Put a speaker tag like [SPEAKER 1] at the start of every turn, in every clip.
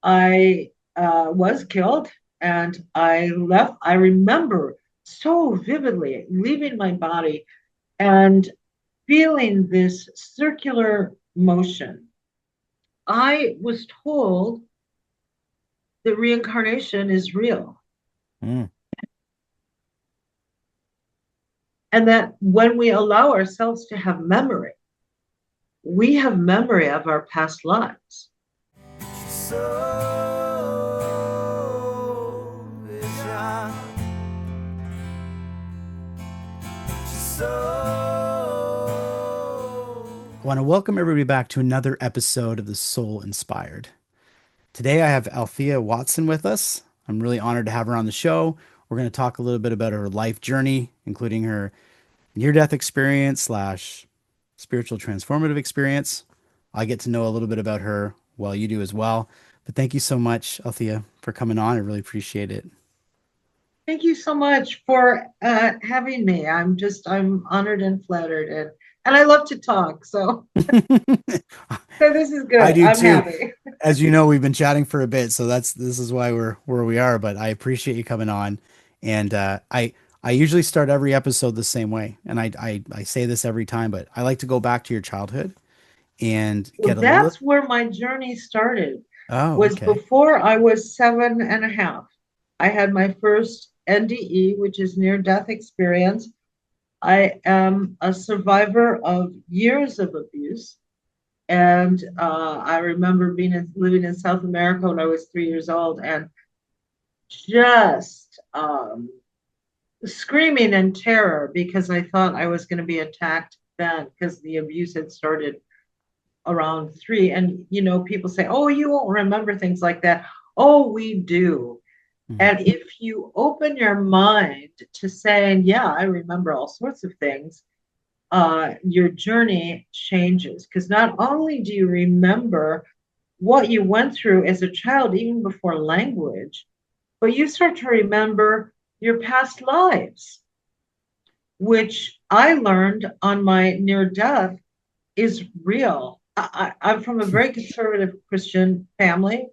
[SPEAKER 1] I was killed and I left. I remember so vividly leaving my body and feeling this circular motion. I was told that reincarnation is real
[SPEAKER 2] Mm.
[SPEAKER 1] and that when we allow ourselves to have memory, we have memory of our past lives.
[SPEAKER 2] I want to welcome everybody back to another episode of The Soul Inspired. Today I have Althea Watson with us. I'm really honored to have her on the show. We're going to talk a little bit about her life journey, including her near-death experience slash spiritual transformative experience. I get to know a little bit about her while you do as well. But thank you so much, Althea, for coming on. I really appreciate it.
[SPEAKER 1] Thank you so much for having me. I'm honored and flattered, and I love to talk. So this is
[SPEAKER 2] I
[SPEAKER 1] good.
[SPEAKER 2] do
[SPEAKER 1] I'm
[SPEAKER 2] too.
[SPEAKER 1] happy.
[SPEAKER 2] As you know, we've been chatting for a bit, so this is why we're where we are. But I appreciate you coming on, and I usually start every episode the same way, and I say this every time, but I like to go back to your childhood and
[SPEAKER 1] Well,
[SPEAKER 2] get a little.
[SPEAKER 1] that's where my journey started.
[SPEAKER 2] Oh,
[SPEAKER 1] Was
[SPEAKER 2] okay.
[SPEAKER 1] before I was 7.5. I had my first NDE, which is near death experience. I am a survivor of years of abuse. And I remember living in South America when I was 3 years old and just screaming in terror because I thought I was going to be attacked then because the abuse had started around 3. And, people say, oh, you won't remember things like that. Oh, we do.
[SPEAKER 2] Mhm.
[SPEAKER 1] And if you open your mind to saying, yeah, I remember all sorts of things, your journey changes because not only do you remember what you went through as a child, even before language, but you start to remember your past lives, which I learned on my near death is real. I'm from a very conservative Christian family.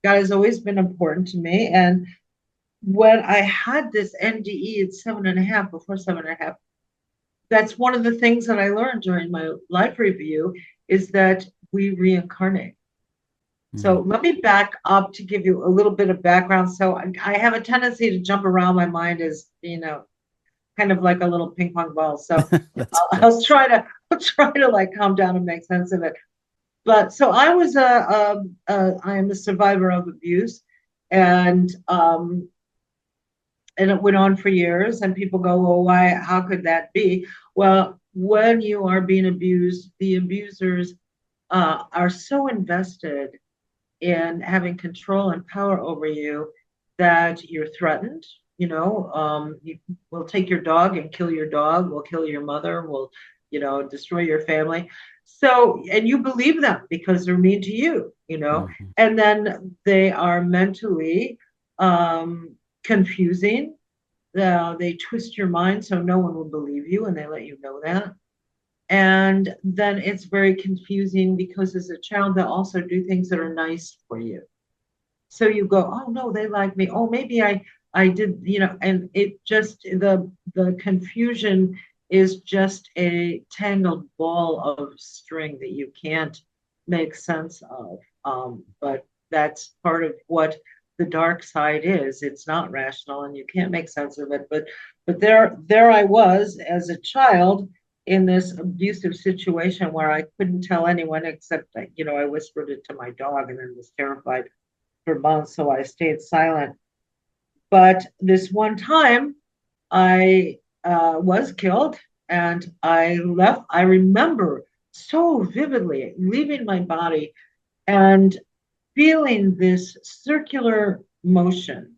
[SPEAKER 1] God has always been important to me. And when I had this NDE at 7.5, before 7.5, that's one of the things that I learned during my life review is that we reincarnate. So
[SPEAKER 2] Mhm.
[SPEAKER 1] let me back up to give you a little bit of background. So I have a tendency to jump around. My mind is, kind of like a little ping pong ball. So
[SPEAKER 2] That's
[SPEAKER 1] I'll,
[SPEAKER 2] okay.
[SPEAKER 1] I'll try to I'll try to like calm down and make sense of it. But so I am a survivor of abuse, and it went on for years. And people go, well, why? How could that be? Well, when you are being abused, the abusers are so invested in having control and power over you that you're threatened. You will take your dog and kill your dog, will kill your mother, will, destroy your family. So, and you believe them because they're mean to you,
[SPEAKER 2] Mhm.
[SPEAKER 1] and then they are mentally um, confusing. They twist your mind so no one will believe you, and they let you know that. And then it's very confusing because as a child, they'll also do things that are nice for you. So you go, oh no, they like me. Oh, maybe I did, and it just the confusion is just a tangled ball of string that you can't make sense of. But that's part of what the dark side is. It's not rational and you can't make sense of it. But there I was as a child in this abusive situation where I couldn't tell anyone except that, I whispered it to my dog and then was terrified for months, so I stayed silent. But this one time, I was killed and I left. I remember so vividly leaving my body and feeling this circular motion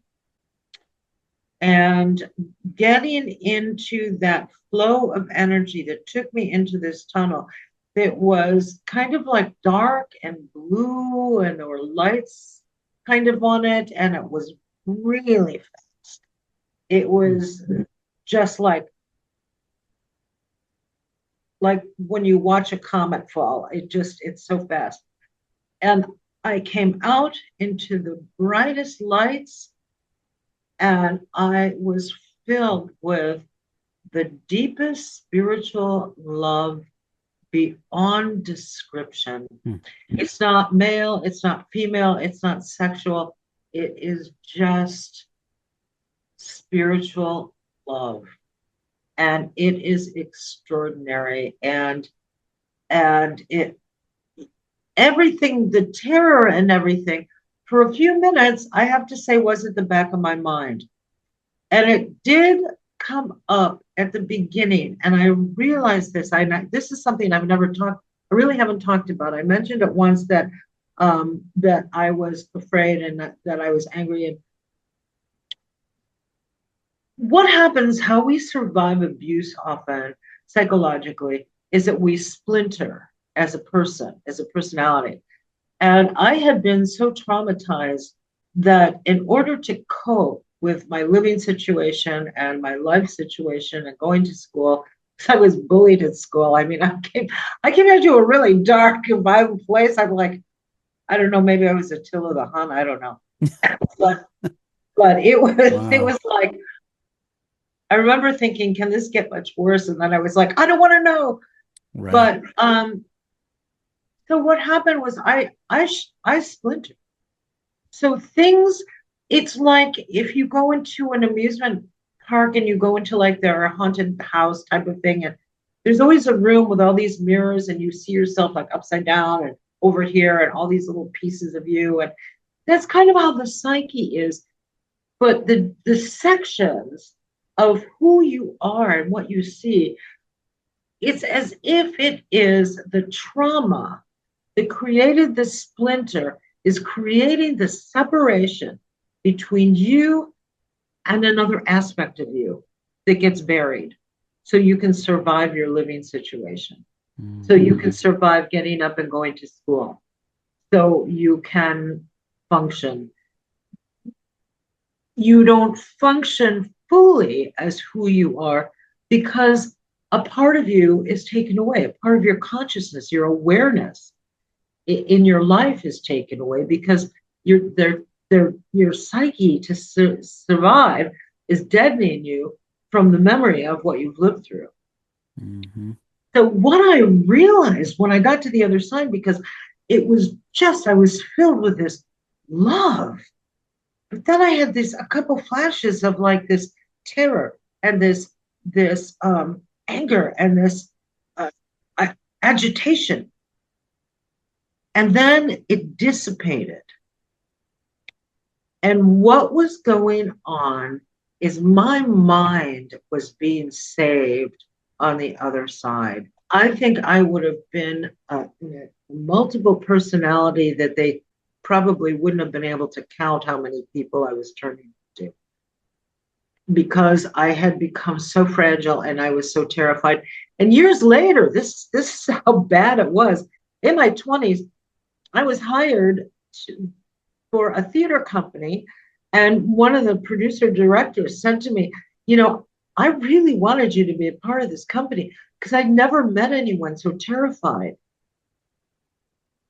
[SPEAKER 1] and getting into that flow of energy that took me into this tunnel that was kind of like dark and blue and there were lights kind of on it and it was really fast. It was just like when you watch a comet fall, it's so fast. And I came out into the brightest lights, and I was filled with the deepest spiritual love beyond description.
[SPEAKER 2] Hmm.
[SPEAKER 1] It's not male, it's not female, it's not sexual. It is just spiritual love. And it is extraordinary. And it everything, the terror and everything, for a few minutes, I have to say, was at the back of my mind. And it did come up at the beginning. And I realized this. This is something I've never talked, I really haven't talked about. I mentioned it once that that I was afraid and that I was angry. And what happens, how we survive abuse often psychologically, is that we splinter as a person, as a personality. And I had been so traumatized that in order to cope with my living situation and my life situation and going to school, because I was bullied at school. I mean, I came into a really dark and violent place. I'm like, I don't know, maybe I was Attila the Hun, I don't know. but but it was like, I remember thinking, can this get much worse? And then I was like, I don't want to know.
[SPEAKER 2] Right.
[SPEAKER 1] But so what happened was I splintered. So things, it's like if you go into an amusement park and you go into like their haunted house type of thing, and there's always a room with all these mirrors, and you see yourself like upside down and over here and all these little pieces of you. And that's kind of how the psyche is. But the sections of who you are and what you see, it's as if it is the trauma that created the splinter is creating the separation between you and another aspect of you that gets buried so you can survive your living situation. Mm-hmm. So you can survive getting up and going to school. So you can function. You don't function fully as who you are because a part of you is taken away. A part of your consciousness, your awareness in your life is taken away because your psyche to survive is deadening you from the memory of what you've lived through. Mm-hmm. So what I realized when I got to the other side, because it was just, I was filled with this love. But then I had a couple flashes of like this terror and this anger and this agitation. And then it dissipated. And what was going on is my mind was being saved on the other side. I think I would have been a multiple personality that they probably wouldn't have been able to count how many people I was turning to, because I had become so fragile and I was so terrified. And years later, this is how bad it was. In my 20s, I was hired for a theater company, and one of the producer directors said to me, I really wanted you to be a part of this company because I'd never met anyone so terrified.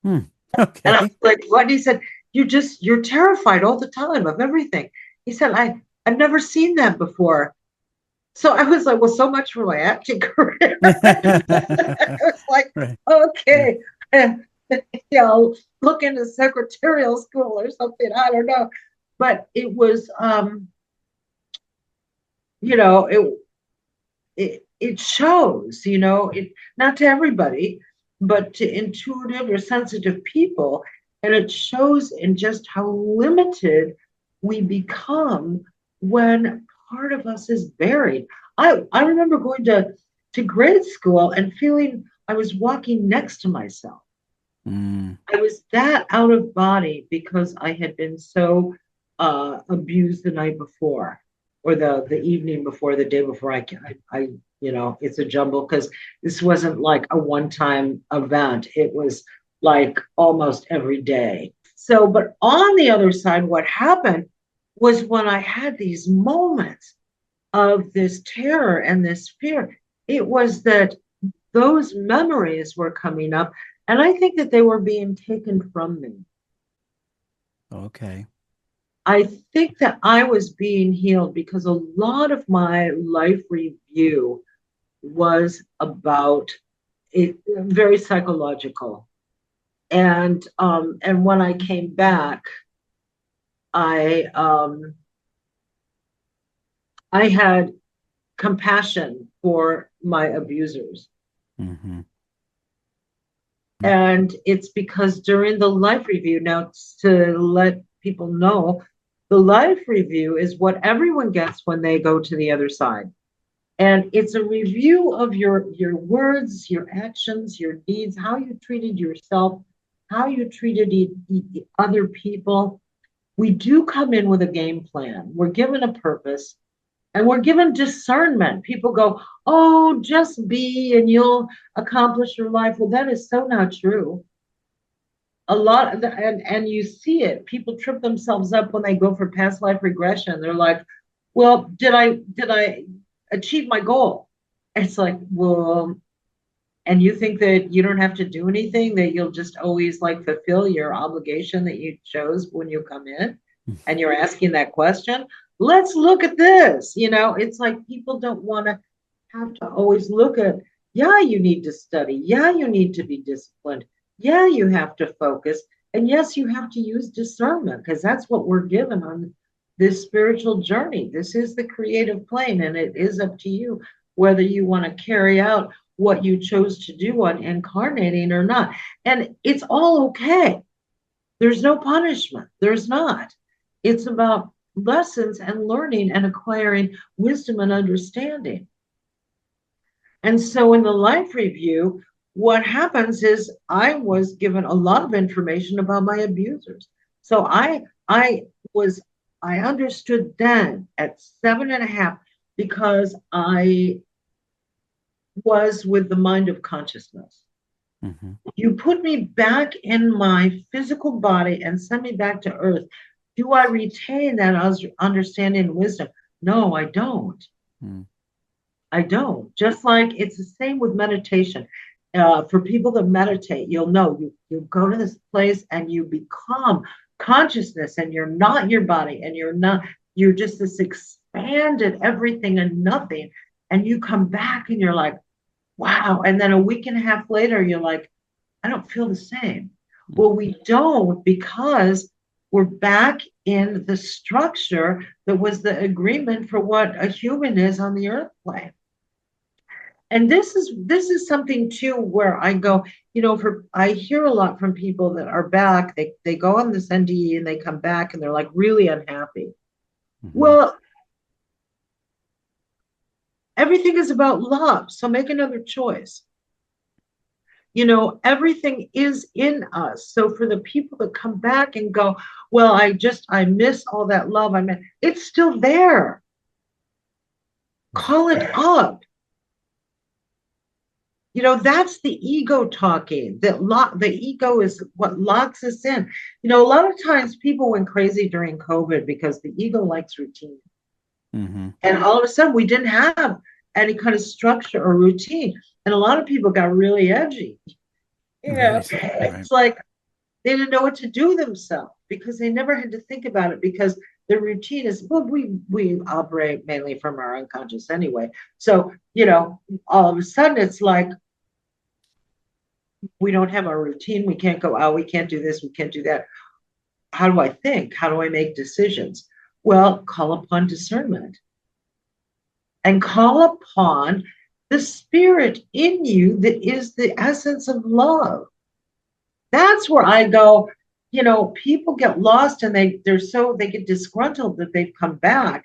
[SPEAKER 2] Okay.
[SPEAKER 1] And I was like, what? And he said, you're terrified all the time of everything. He said, I've never seen that before. So I was like, well, so much for my acting career. I was like, right. Okay. Yeah. I'll look into secretarial school or something. I don't know. But it was, it shows, not to everybody, but to intuitive or sensitive people. And it shows in just how limited we become when part of us is buried. I remember going to grade school and feeling I was walking next to myself. I was that out of body because I had been so abused the night before, or the evening before, the day before. I it's a jumble because this wasn't like a one-time event. It was like almost every day. So, but on the other side, what happened was when I had these moments of this terror and this fear, it was that those memories were coming up. And I think that they were being taken from me.
[SPEAKER 2] Okay.
[SPEAKER 1] I think that I was being healed because a lot of my life review was about it, very psychological. And when I came back, I I had compassion for my abusers.
[SPEAKER 2] Mm-hmm.
[SPEAKER 1] And it's because during the life review, now to let people know, the life review is what everyone gets when they go to the other side. And it's a review of your words, your actions, your deeds, how you treated yourself, how you treated other people. We do come in with a game plan. We're given a purpose and we're given discernment. People go, oh, just be and you'll accomplish your life. Well, that is so not true. A lot of the, and you see it. People trip themselves up when they go for past life regression. They're like, well, did I achieve my goal? It's like, well, and you think that you don't have to do anything, that you'll just always like fulfill your obligation that you chose when you come in and you're asking that question. Let's look at this. It's like people don't want to have to always look at, yeah, you need to study. Yeah, you need to be disciplined. Yeah, you have to focus. And yes, you have to use discernment because that's what we're given on this spiritual journey. This is the creative plane, and it is up to you whether you want to carry out what you chose to do on incarnating or not. And it's all okay. There's no punishment. There's not. It's about lessons and learning and acquiring wisdom and understanding. And so in the life review, what happens is I was given a lot of information about my abusers. So I was I understood then at 7.5 because I was with the mind of consciousness.
[SPEAKER 2] Mm-hmm.
[SPEAKER 1] You put me back in my physical body and send me back to earth. Do I retain that understanding and wisdom? No, I don't.
[SPEAKER 2] Mm-hmm.
[SPEAKER 1] I don't. Just like it's the same with meditation. For people that meditate, you'll know you go to this place and you become consciousness, and you're not your body, and you're just this expanded everything and nothing. And you come back and you're like, wow. And then a week and a half later, you're like, I don't feel the same. Well, we don't because we're back in the structure that was the agreement for what a human is on the earth plane. And this is something too where I go, for I hear a lot from people that are back, they go on this NDE and they come back and they're like really unhappy.
[SPEAKER 2] Mm-hmm.
[SPEAKER 1] Well, everything is about love, so make another choice. Everything is in us. So for the people that come back and go, well, I miss all that love I meant, it's still there. Call it up. That's the ego talking. The ego is what locks us in. A lot of times people went crazy during COVID because the ego likes routine.
[SPEAKER 2] Mm-hmm.
[SPEAKER 1] And all of a sudden we didn't have any kind of structure or routine. And a lot of people got really edgy.
[SPEAKER 2] Right.
[SPEAKER 1] It's like they didn't know what to do themselves because they never had to think about it because the routine is, well, we operate mainly from our unconscious anyway. So, all of a sudden it's like we don't have our routine. We can't go out. We can't do this. We can't do that. How do I think? How do I make decisions? Well, call upon discernment and call upon the spirit in you that is the essence of love. That's where I go, people get lost and they get disgruntled that they've come back.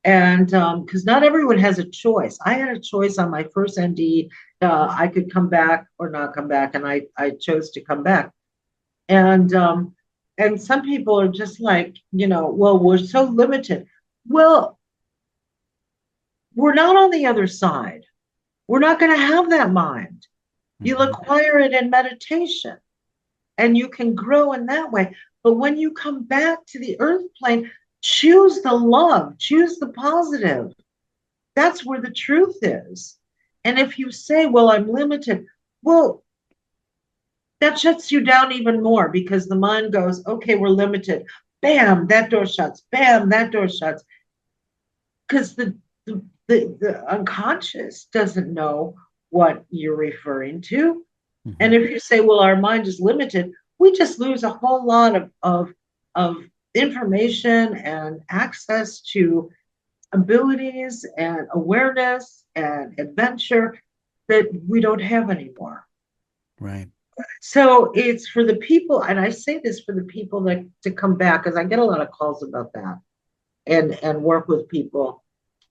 [SPEAKER 1] And because not everyone has a choice. I had a choice on my first NDE. I could come back or not come back, and I chose to come back. And some people are just like, well, we're so limited. Well, we're not on the other side. We're not going to have that mind. You'll acquire it in meditation and you can grow in that way. But when you come back to the earth plane, choose the love, choose the positive. That's where the truth is. And if you say, well, I'm limited, well, that shuts you down even more because the mind goes, okay, we're limited. bam, that door shuts, bam, that door shuts. Because the unconscious doesn't know what you're referring to. And if you say, well, our mind is limited, we just lose a whole lot of information and access to abilities and awareness and adventure that we don't have anymore.
[SPEAKER 2] Right.
[SPEAKER 1] So it's for the people, and I say this for the people that to come back, because I get a lot of calls about that, and work with people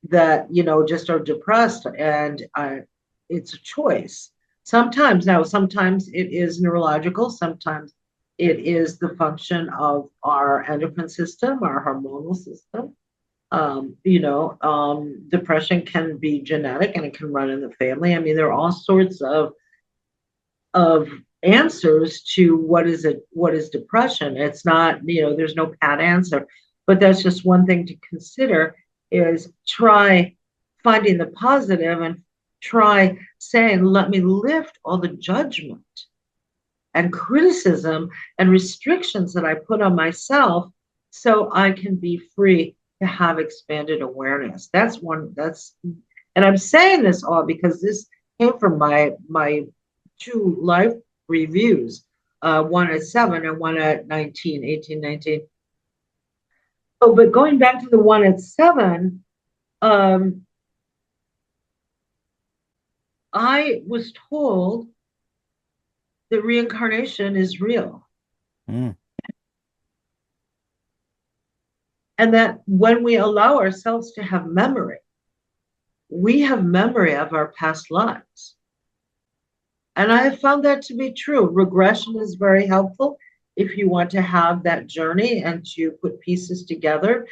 [SPEAKER 1] that just are depressed, and it's a choice. Sometimes it is neurological, sometimes it is the function of our endocrine system, our hormonal system. Depression can be genetic and it can run in the family. I mean, there are all sorts of answers to what is depression. It's not, there's no pat answer, but that's just one thing to consider, is try finding the positive and try saying, let me lift all the judgment and criticism and restrictions that I put on myself so I can be free to have expanded awareness. And I'm saying this all because this came from my 2 life reviews, one at 7 and one at 18, 19. Oh, but going back to the one at 7, I was told that reincarnation is real.
[SPEAKER 2] Mm.
[SPEAKER 1] And that when we allow ourselves to have memory, we have memory of our past lives. And I have found that to be true. Regression is very helpful if you want to have that journey and to put pieces together.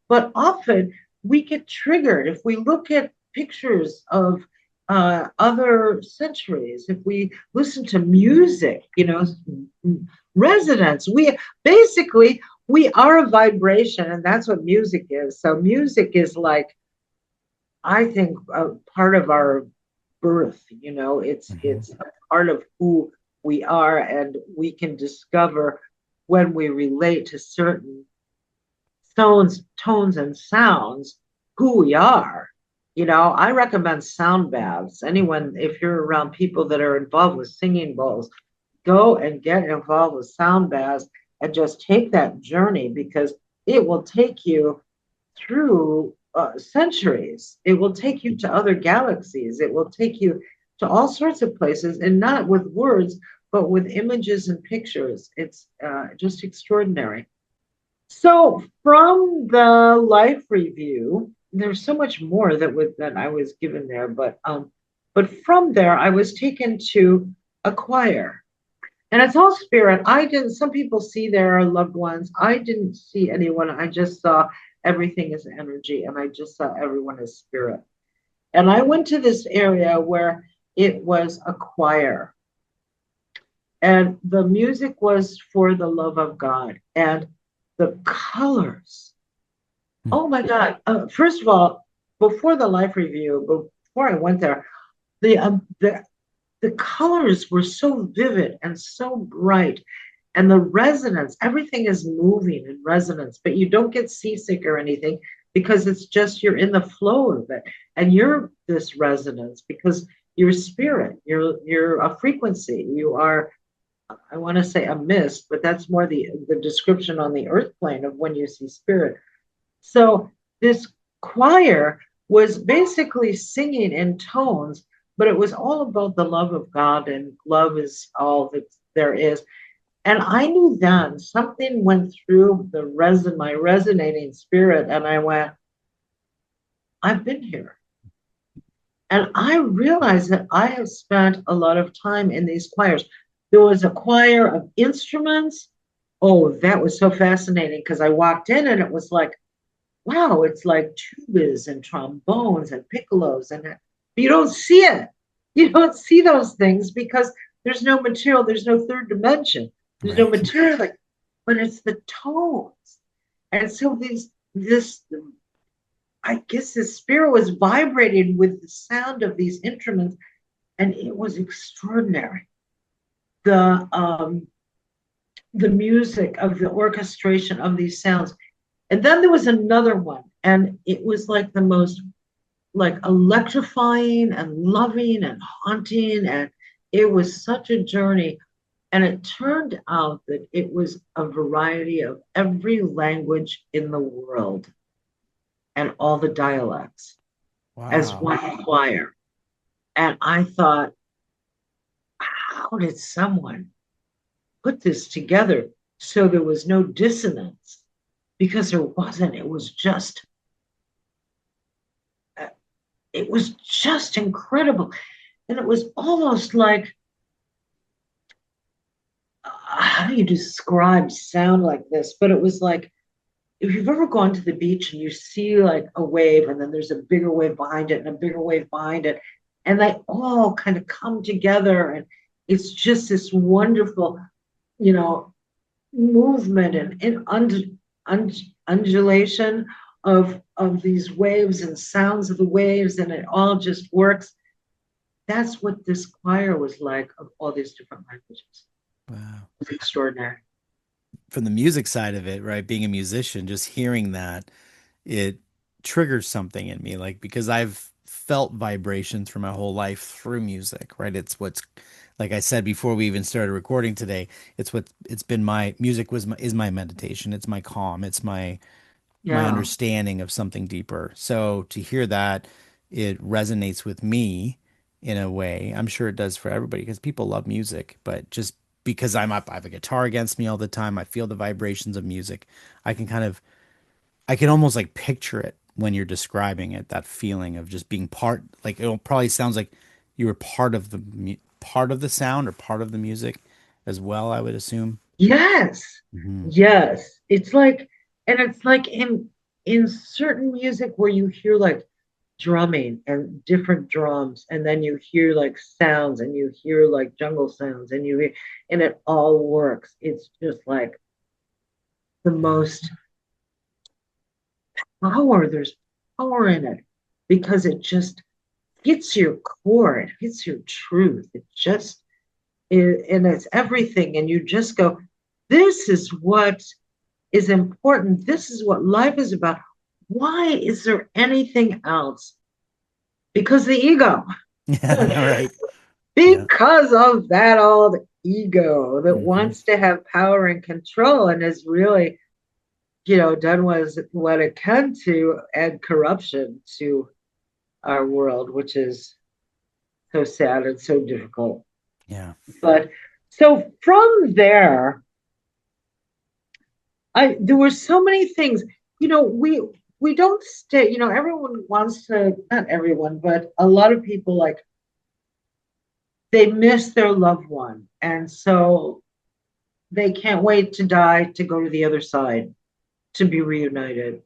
[SPEAKER 1] But often we get triggered if we look at pictures of other centuries, if we listen to music, resonance. We are a vibration, and that's what music is. So music is like, I think, a part of our birth. It's a part of who we are, and we can discover when we relate to certain tones, and sounds who we are. I recommend sound baths. Anyone, if you're around people that are involved with singing bowls, go and get involved with sound baths and just take that journey, because it will take you through centuries. It will take you to other galaxies. It will take you to all sorts of places, and not with words, but with images and pictures. It's just extraordinary. So from the life review, there's so much more that I was given there, but from there I was taken to a choir, and it's all spirit. Some people see their loved ones. I didn't see anyone. I just saw everything as energy, and I just saw everyone as spirit. And I went to this area where it was a choir, and the music was for the love of God, and the colors. Oh my God. First of all, before the life review, before I went there, the colors were so vivid and so bright, and the resonance, everything is moving in resonance, but you don't get seasick or anything, because it's just, you're in the flow of it, and you're this resonance because you're spirit, you're a frequency, you are, I want to say, a mist, but that's more the description on the earth plane of when you see spirit. So this choir was basically singing in tones, but it was all about the love of God, and love is all that there is. And I knew then something went through my resonating spirit, and I went, I've been here. And I realized that I have spent a lot of time in these choirs. There was a choir of instruments. Oh, that was so fascinating, because I walked in and it was like, wow, it's like tubas and trombones and piccolos, but you don't see it. You don't see those things because there's no material, there's no third dimension, there's no material, but it's the tones. And so I guess the spirit was vibrating with the sound of these instruments, and it was extraordinary. The the music of the orchestration of these sounds. And then there was another one, and it was like the most like electrifying and loving and haunting, and it was such a journey. And it turned out that it was a variety of every language in the world and all the dialects as
[SPEAKER 2] Wow.
[SPEAKER 1] one choir. And I thought, how did someone put this together so there was no dissonance? Because there wasn't. It was just incredible. And it was almost like, how do you describe sound like this? But it was like, if you've ever gone to the beach and you see like a wave, and then there's a bigger wave behind it and a bigger wave behind it, and they all kind of come together, and it's just this wonderful, you know, movement and undulation of these waves and sounds of the waves, and it all just works. That's what this choir was like, of all these different languages.
[SPEAKER 2] Wow.
[SPEAKER 1] It was extraordinary.
[SPEAKER 2] From the music side of it, right? Being a musician, just hearing that, it triggers something in me, like because I've felt vibration through my whole life through music, right? It's what's like I said before we even started recording today, it's been my music was my is my meditation, it's my calm, it's my
[SPEAKER 1] Yeah.
[SPEAKER 2] understanding of something deeper. So to hear that, it resonates with me in a way. I'm sure it does for everybody because people love music, but just because I'm up, I have a guitar against me all the time. I feel the vibrations of music. I can kind of, I can almost like picture it when you're describing it, that feeling of just being part, like it probably sounds like you were part of part of the sound or part of the music as well, I would assume.
[SPEAKER 1] Yes.
[SPEAKER 2] Hmm.
[SPEAKER 1] Yes. It's like, and it's like in certain music where you hear like drumming and different drums, and then you hear like sounds, and you hear like jungle sounds, and you hear, and it all works. It's just like the
[SPEAKER 2] Yeah.
[SPEAKER 1] most power. There's power in it because it just hits your core, it hits your truth. It just and it's everything. And you just go, this is what is important. This is what life is about. Why is there anything else? Because the ego.
[SPEAKER 2] Yeah. Right. Yeah.
[SPEAKER 1] Because of that old ego that
[SPEAKER 2] Hmm.
[SPEAKER 1] wants to have power and control, and has really, done what it can to add corruption to our world, which is so sad and so difficult.
[SPEAKER 2] Yeah.
[SPEAKER 1] But so from there, I there were so many things. We don't stay. Everyone wants to, not everyone, but a lot of people, like, they miss their loved one, and so they can't wait to die to go to the other side to be reunited.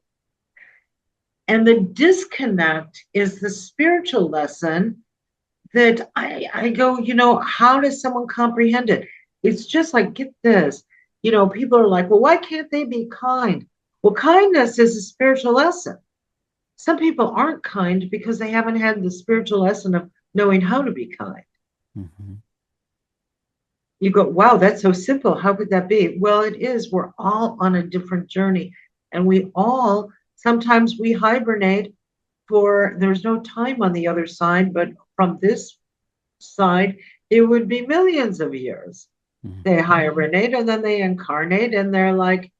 [SPEAKER 1] And the disconnect is the spiritual lesson that I go, how does someone comprehend it? It's just like, get this. People are like, well, why can't they be kind? Well, kindness is a spiritual lesson. Some people aren't kind because they haven't had the spiritual lesson of knowing how to be kind.
[SPEAKER 2] Hmm.
[SPEAKER 1] You go, wow, that's so simple. How could that be? Well, it is. We're all on a different journey. And sometimes we hibernate for, there's no time on the other side, but from this side, it would be millions of years. They
[SPEAKER 2] Hmm.
[SPEAKER 1] hibernate and then they incarnate, and they're like,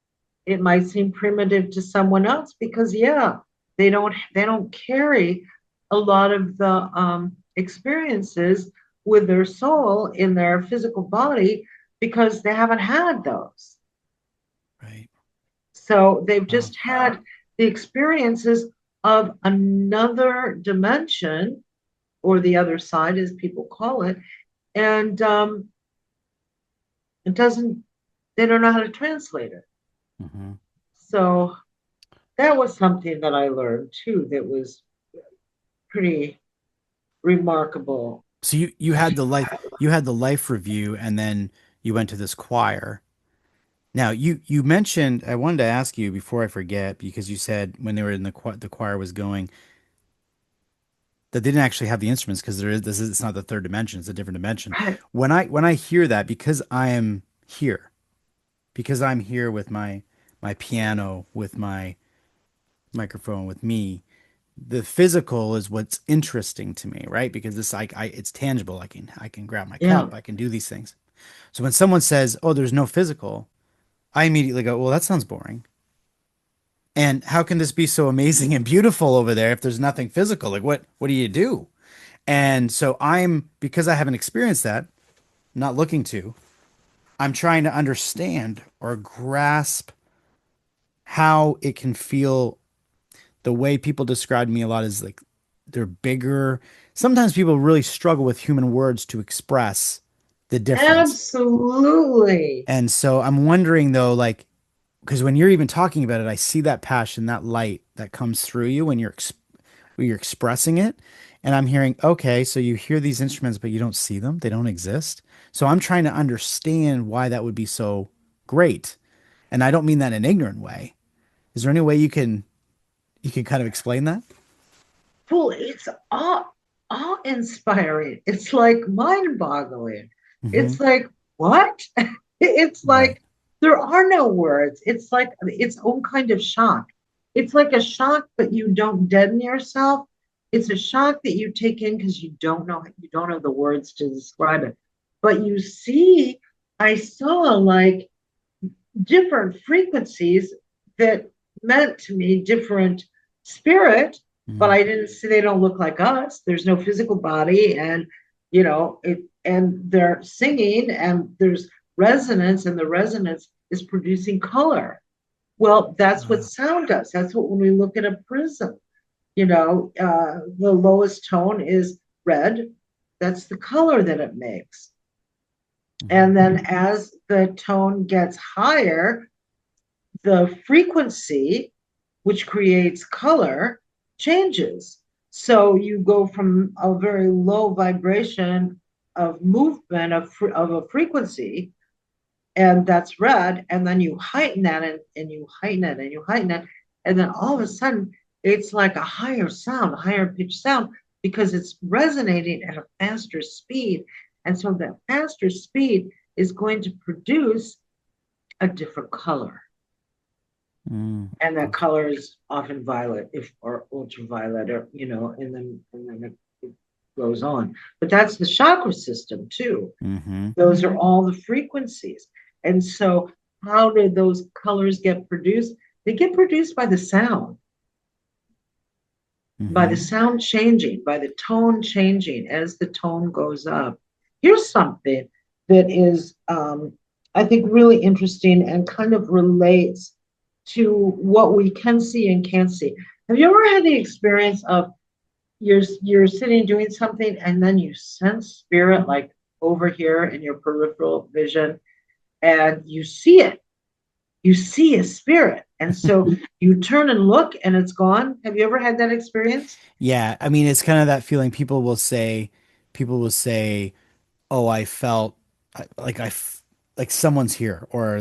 [SPEAKER 1] it might seem primitive to someone else because, yeah, they don't carry a lot of the experiences with their soul in their physical body because they haven't had those.
[SPEAKER 2] Right.
[SPEAKER 1] So they've
[SPEAKER 2] Wow.
[SPEAKER 1] just had the experiences of another dimension, or the other side, as people call it, and it doesn't. They don't know how to translate it.
[SPEAKER 2] Hmm.
[SPEAKER 1] So that was something that I learned too. That was pretty remarkable.
[SPEAKER 2] So you had the life review and then you went to this choir. Now you mentioned I wanted to ask you before I forget because you said when they were in the choir was going that they didn't actually have the instruments because there is this is it's not the third dimension, it's a different dimension.
[SPEAKER 1] Right.
[SPEAKER 2] When I hear that because I am here, because I'm here with my piano, with my microphone, with me, the physical is what's interesting to me, right? Because this I it's tangible. I can grab my
[SPEAKER 1] Yeah.
[SPEAKER 2] cup, I can do these things. So when someone says, "Oh, there's no physical," I immediately go, "Well, that sounds boring." And how can this be so amazing and beautiful over there if there's nothing physical? Like what do you do? And so I'm because I haven't experienced that, not looking to, I'm trying to understand or grasp how it can feel. The way people describe me a lot is like they're bigger. Sometimes people really struggle with human words to express the difference.
[SPEAKER 1] Absolutely.
[SPEAKER 2] And so I'm wondering though, like, because when you're even talking about it, I see that passion, that light that comes through you when you're expressing it. And I'm hearing, okay, so you hear these instruments, but you don't see them. They don't exist. So I'm trying to understand why that would be so great. And I don't mean that in an ignorant way. Is there any way you can kind of explain that?
[SPEAKER 1] Well, it's awe-inspiring. It's like mind-boggling.
[SPEAKER 2] Hmm.
[SPEAKER 1] It's like, what? It's
[SPEAKER 2] Right.
[SPEAKER 1] like there are no words. It's like its own kind of shock. It's like a shock, but you don't deaden yourself. It's a shock that you take in because you don't have the words to describe it. But you see, I saw like different frequencies that meant to me different spirit, but
[SPEAKER 2] Hmm.
[SPEAKER 1] I didn't see they don't look like us. There's no physical body, and it and they're singing and there's resonance, and the resonance is producing color. Well, that's what
[SPEAKER 2] Wow.
[SPEAKER 1] sound does. That's what when we look at a prism, the lowest tone is red. That's the color that it makes.
[SPEAKER 2] Hmm.
[SPEAKER 1] And then as the tone gets higher, the frequency, which creates color, changes. So you go from a very low vibration of movement of a frequency, and that's red, and then you heighten that and you heighten it and you heighten it, and then all of a sudden it's like a higher sound, a higher pitch sound, because it's resonating at a faster speed. And so that faster speed is going to produce a different color,
[SPEAKER 2] Mm.
[SPEAKER 1] and that
[SPEAKER 2] Okay.
[SPEAKER 1] color is often violet if or ultraviolet, or and then it goes on. But that's the chakra system too.
[SPEAKER 2] Hmm.
[SPEAKER 1] Those are all the frequencies. And so how do those colors get produced? They get produced by the
[SPEAKER 2] Hmm.
[SPEAKER 1] sound changing, by the tone changing as the tone goes up. Here's something that is, I think, really interesting and kind of relates to what we can see and can't see. Have you ever had the experience of you're sitting doing something and then you sense spirit like over here in your peripheral vision, and you see it? You see a spirit, and so you turn and look and it's gone. Have you ever had that experience?
[SPEAKER 2] Yeah, I mean, it's kind of that feeling people will say, "Oh, I felt like like someone's here," or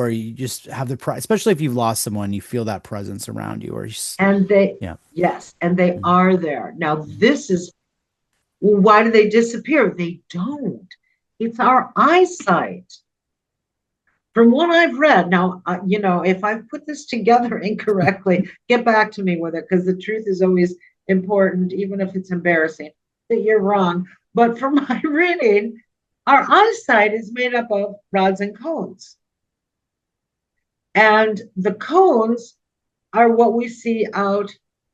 [SPEAKER 2] you just have the especially if you've lost someone, you feel that presence around you, or
[SPEAKER 1] And they,
[SPEAKER 2] yeah.
[SPEAKER 1] yes, and they
[SPEAKER 2] Mhm.
[SPEAKER 1] are there. Now,
[SPEAKER 2] Mhm.
[SPEAKER 1] this is, well, why do they disappear? They don't. It's our eyesight. From what I've read, now, if I've put this together incorrectly, get back to me with it, because the truth is always important, even if it's embarrassing that you're wrong. But from my reading, our eyesight is made up of rods and cones. And the cones are what we see out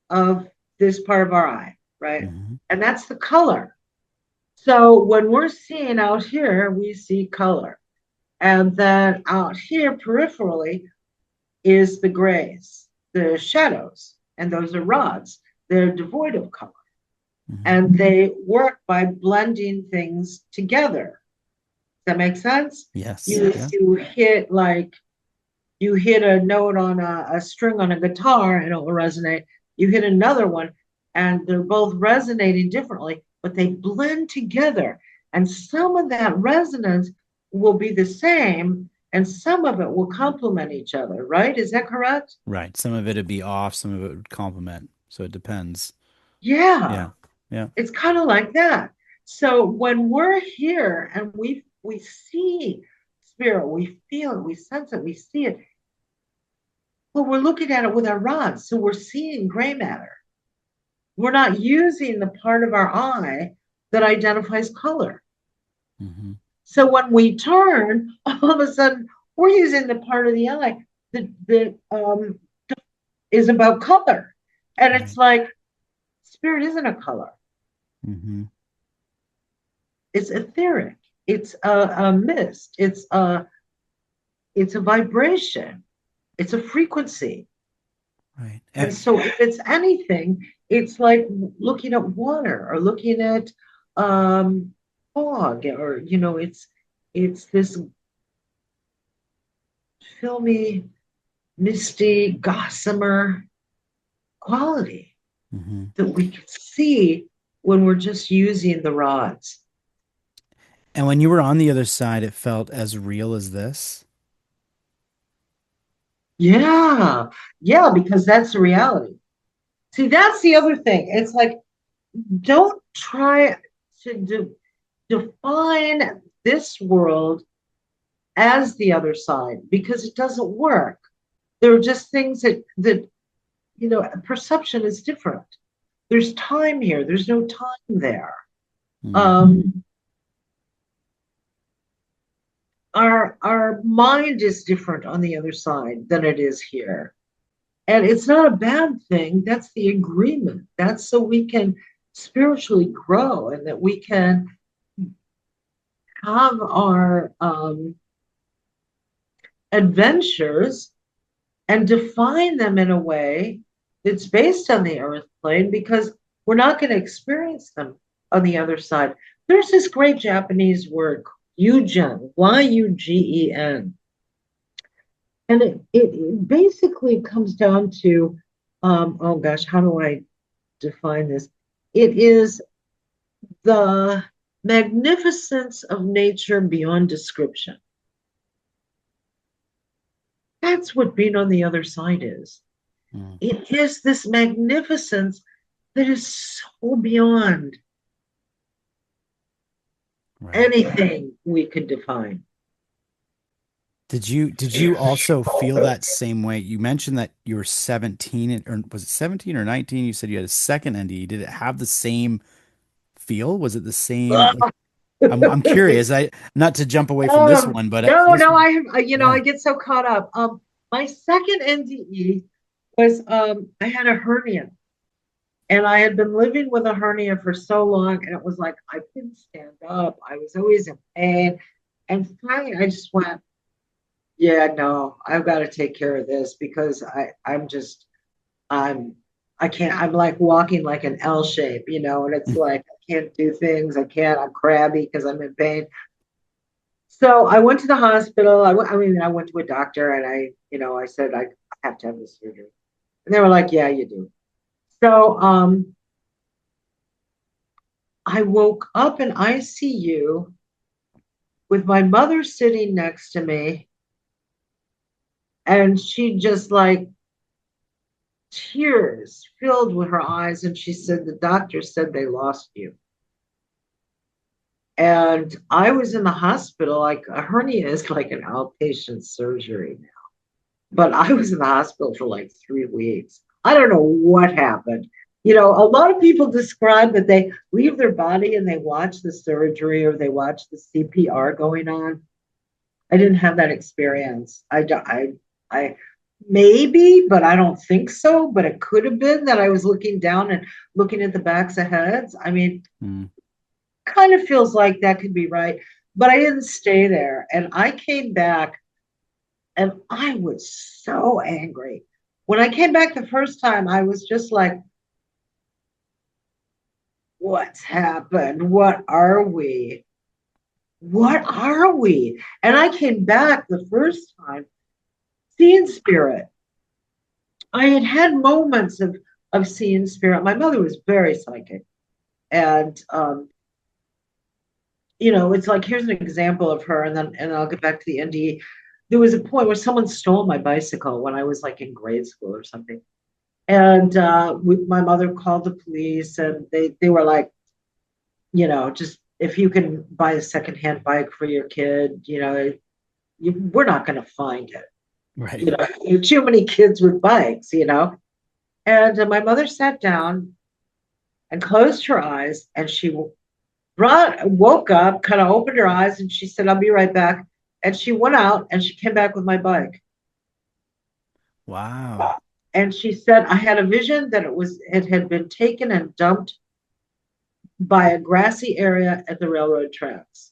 [SPEAKER 1] of this part of our eye, right?
[SPEAKER 2] Mhm.
[SPEAKER 1] And that's the color. So when we're seeing out here, we see color. And then out here peripherally is the grays, the shadows, and those are rods. They're devoid of color.
[SPEAKER 2] Mhm.
[SPEAKER 1] And they work by blending things together. Does that make sense?
[SPEAKER 2] Yes.
[SPEAKER 1] You
[SPEAKER 2] Yeah.
[SPEAKER 1] you hit like you hit a note on a string on a guitar and it will resonate. You hit another one and they're both resonating differently, but they blend together. And some of that resonance will be the same and some of it will complement each other, right? Is that correct?
[SPEAKER 2] Right. Some of it'd be off, some of it would complement. So it depends.
[SPEAKER 1] Yeah,
[SPEAKER 2] Yeah. Yeah.
[SPEAKER 1] it's kind of like that. So when we're here and we see spirit, we feel it, we sense it, we see it. But we're looking at it with our rods, so we're seeing gray matter. We're not using the part of our eye that identifies color.
[SPEAKER 2] Mm-hmm.
[SPEAKER 1] So when we turn, all of a sudden, we're using the part of the eye that is about color. And
[SPEAKER 2] Right.
[SPEAKER 1] it's like, spirit isn't a color.
[SPEAKER 2] Mm-hmm.
[SPEAKER 1] It's etheric. It's a mist. It's a vibration. It's a frequency.
[SPEAKER 2] Right.
[SPEAKER 1] And so if it's anything, it's like looking at water or looking at um, fog, or it's this filmy, misty, gossamer quality
[SPEAKER 2] Mm-hmm.
[SPEAKER 1] that we can see when we're just using the rods.
[SPEAKER 2] And when you were on the other side, it felt as real as this.
[SPEAKER 1] Yeah, yeah, because that's the reality. See, that's the other thing. It's like, don't try to define this world as the other side, because it doesn't work. There are just things that perception is different. There's time here, there's no time there.
[SPEAKER 2] Mm.
[SPEAKER 1] Um, our mind is different on the other side than it is here. And it's not a bad thing. That's the agreement. That's so we can spiritually grow and that we can have our adventures and define them in a way that's based on the earth plane, because we're not going to experience them on the other side. There's this great Japanese word, yugen, Y-U-G-E-N. And it basically comes down to, oh gosh, how do I define this? It is the magnificence of nature beyond description. That's what being on the other side is.
[SPEAKER 2] Mm.
[SPEAKER 1] It is this magnificence that is so beyond
[SPEAKER 2] Right.
[SPEAKER 1] anything we could define.
[SPEAKER 2] Did you also feel that same way? You mentioned that you were 17, or was it 17 or 19? You said you had a second NDE. Did it have the same feel? Was it the same? Like, I'm curious. I Not to jump away from this one, but
[SPEAKER 1] No,
[SPEAKER 2] this
[SPEAKER 1] no,
[SPEAKER 2] one,
[SPEAKER 1] I
[SPEAKER 2] yeah.
[SPEAKER 1] get so caught up. My second NDE was I had a hernia, and I had been living with a hernia for so long, and it was like I couldn't stand up. I was always in pain, and finally I just went, yeah, no, I've got to take care of this, because I'm I can't, I'm like walking like an L shape, and it's like I can't do things. I can't, I'm crabby because I'm in pain. So I went to the hospital. I went to a doctor, and I said, I have to have this surgery. And they were like, yeah, you do. So I woke up in ICU with my mother sitting next to me, and she just like tears filled with her eyes. And she said, the doctor said they lost you. And I was in the hospital, like a hernia is like an outpatient surgery now. But I was in the hospital for like 3 weeks. I don't know what happened. A lot of people describe that they leave their body and they watch the surgery or they watch the CPR going on. I didn't have that experience. I maybe, but I don't think so. But it could have been that I was looking down and looking at the backs of heads. I mean,
[SPEAKER 2] Mm.
[SPEAKER 1] kind of feels like that could be right. But I didn't stay there. And I came back and I was so angry. When I came back the first time, I was just like, what's happened? What are we? What are we? And I came back the first time seeing spirit. I had had moments of seeing spirit. My mother was very psychic. And it's like, here's an example of her, and I'll get back to the NDE. There was a point where someone stole my bicycle when I was like in grade school or something. And my mother called the police, and they were like, just if you can buy a secondhand bike for your kid, we're not going to find it.
[SPEAKER 2] Right.
[SPEAKER 1] You know, too many kids with bikes, you know. And my mother sat down and closed her eyes, and she woke up, kind of opened her eyes, and she said, "I'll be right back." And she went out, and she came back with my bike.
[SPEAKER 2] Wow.
[SPEAKER 1] And she said, "I had a vision that it had been taken and dumped by a grassy area at the railroad tracks."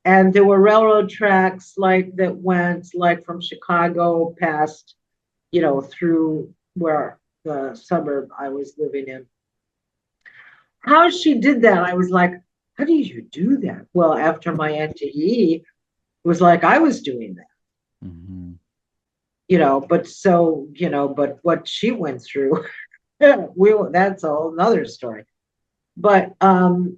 [SPEAKER 1] And there were railroad tracks like that went like from Chicago past, through where the suburb I was living in. How she did that, I was like, how do you do that? Well, after my NDE, it was like I was doing that,
[SPEAKER 2] Mm-hmm.
[SPEAKER 1] but what she went through, that's a whole nother story. But
[SPEAKER 2] Wow.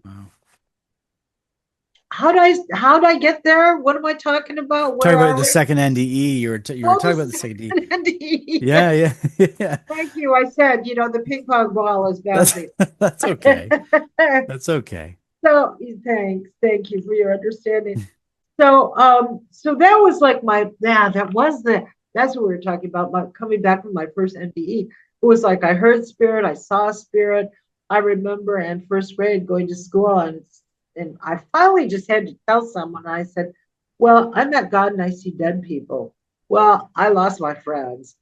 [SPEAKER 1] how did I get there? What am I talking about?
[SPEAKER 2] Talking
[SPEAKER 1] Where
[SPEAKER 2] about
[SPEAKER 1] are
[SPEAKER 2] the
[SPEAKER 1] we?
[SPEAKER 2] second NDE, you were
[SPEAKER 1] Oh,
[SPEAKER 2] talking
[SPEAKER 1] the
[SPEAKER 2] about the second D.
[SPEAKER 1] second NDE.
[SPEAKER 2] Yeah, yeah, yeah.
[SPEAKER 1] Thank you. I said, the ping pong ball is
[SPEAKER 2] That's
[SPEAKER 1] bouncing.
[SPEAKER 2] that's okay. That's okay.
[SPEAKER 1] So thanks. Thank you for your understanding. So that was like that's what we were talking about, coming back from my first NDE. It was like I heard spirit, I saw spirit. I remember in first grade going to school, and I finally just had to tell someone. I said, "Well, I met God and I see dead people." Well, I lost my friends.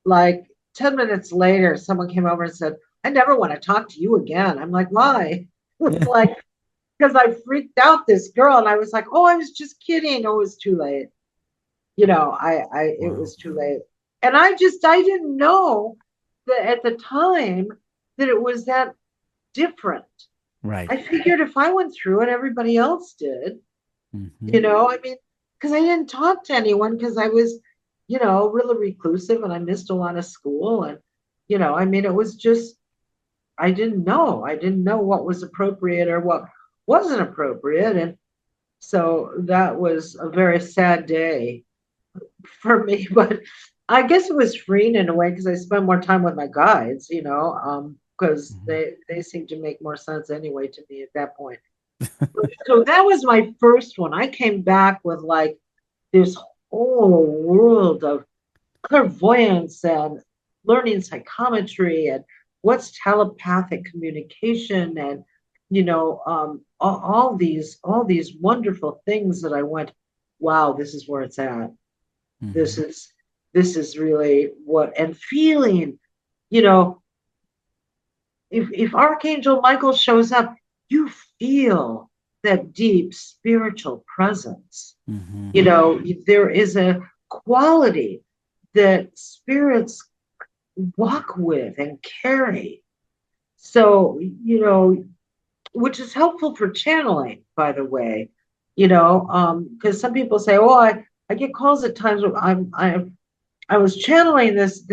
[SPEAKER 1] Like 10 minutes later, someone came over and said, "I never want to talk to you again." I'm like, "Why?"
[SPEAKER 2] Yeah.
[SPEAKER 1] Like, because I freaked out this girl, and I was like, "Oh, I was just kidding." Oh, it was too late. It
[SPEAKER 2] Wow.
[SPEAKER 1] was too late. And I didn't know that at the time that it was that different.
[SPEAKER 2] Right.
[SPEAKER 1] I figured if I went through it, everybody else did,
[SPEAKER 2] Mm-hmm.
[SPEAKER 1] I mean, because I didn't talk to anyone because I was, really reclusive, and I missed a lot of school. And, I mean, it was just, I didn't know. I didn't know what was appropriate or what wasn't appropriate. And so that was a very sad day for me, but I guess it was freeing in a way because I spent more time with my guides, because
[SPEAKER 2] Mm-hmm.
[SPEAKER 1] they seemed to make more sense anyway to me at that point. So that was my first one. I came back with like this whole world of clairvoyance and learning psychometry and what's telepathic communication, and all these wonderful things that I went, wow, this is where it's at. This
[SPEAKER 2] Mm-hmm.
[SPEAKER 1] is this is really what, and feeling, you know, if Archangel Michael shows up, you feel that deep spiritual presence.
[SPEAKER 2] Mm-hmm.
[SPEAKER 1] There is a quality that spirits walk with and carry. So, which is helpful for channeling, by the way, because some people say, oh, I get calls at times where I was channeling this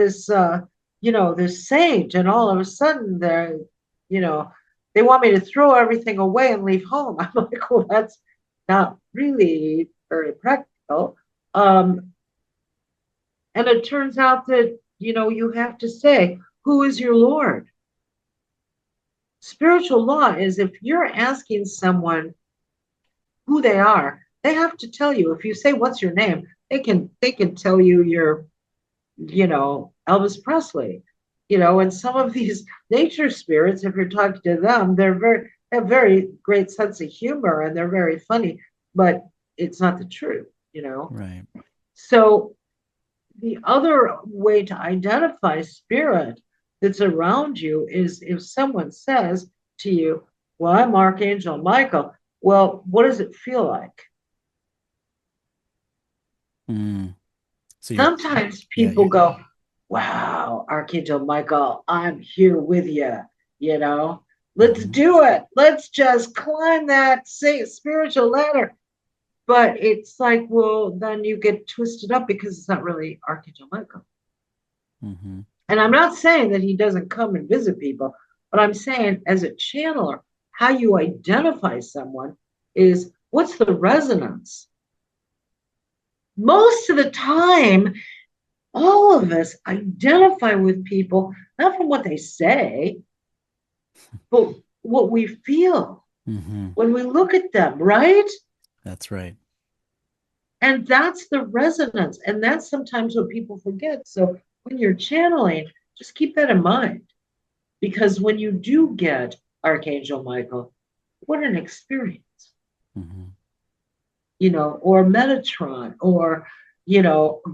[SPEAKER 1] sage, and all of a sudden you know, they want me to throw everything away and leave home. I'm like, well, that's not really very practical. Um, and it turns out that, you have to say, who is your Lord? Spiritual law is if you're asking someone who they are, they have to tell you. If you say, what's your name? They can tell you you're, Elvis Presley, and some of these nature spirits, if you're talking to them, have very great sense of humor, and they're very funny, but it's not the truth.
[SPEAKER 2] Right.
[SPEAKER 1] So the other way to identify spirit that's around you is if someone says to you, well, I'm Archangel Michael. Well, what does it feel like?
[SPEAKER 2] Mm. So
[SPEAKER 1] Sometimes
[SPEAKER 2] yeah,
[SPEAKER 1] people go, wow, Archangel Michael, I'm here with you. You know, let's
[SPEAKER 2] mm-hmm.
[SPEAKER 1] do it. Let's just climb that spiritual ladder. But it's like, well, then you get twisted up because it's not really Archangel Michael.
[SPEAKER 2] Mm-hmm.
[SPEAKER 1] And I'm not saying that he doesn't come and visit people, but I'm saying as a channeler, how you identify someone is what's the resonance. Most of the time, all of us identify with people, not from what they say, but what we feel
[SPEAKER 2] Mm-hmm.
[SPEAKER 1] when we look at them, right?
[SPEAKER 2] That's right.
[SPEAKER 1] And that's the resonance. And that's sometimes what people forget. So when you're channeling, just keep that in mind. Because when you do get Archangel Michael, what an experience,
[SPEAKER 2] Mhm.
[SPEAKER 1] or Metatron, or,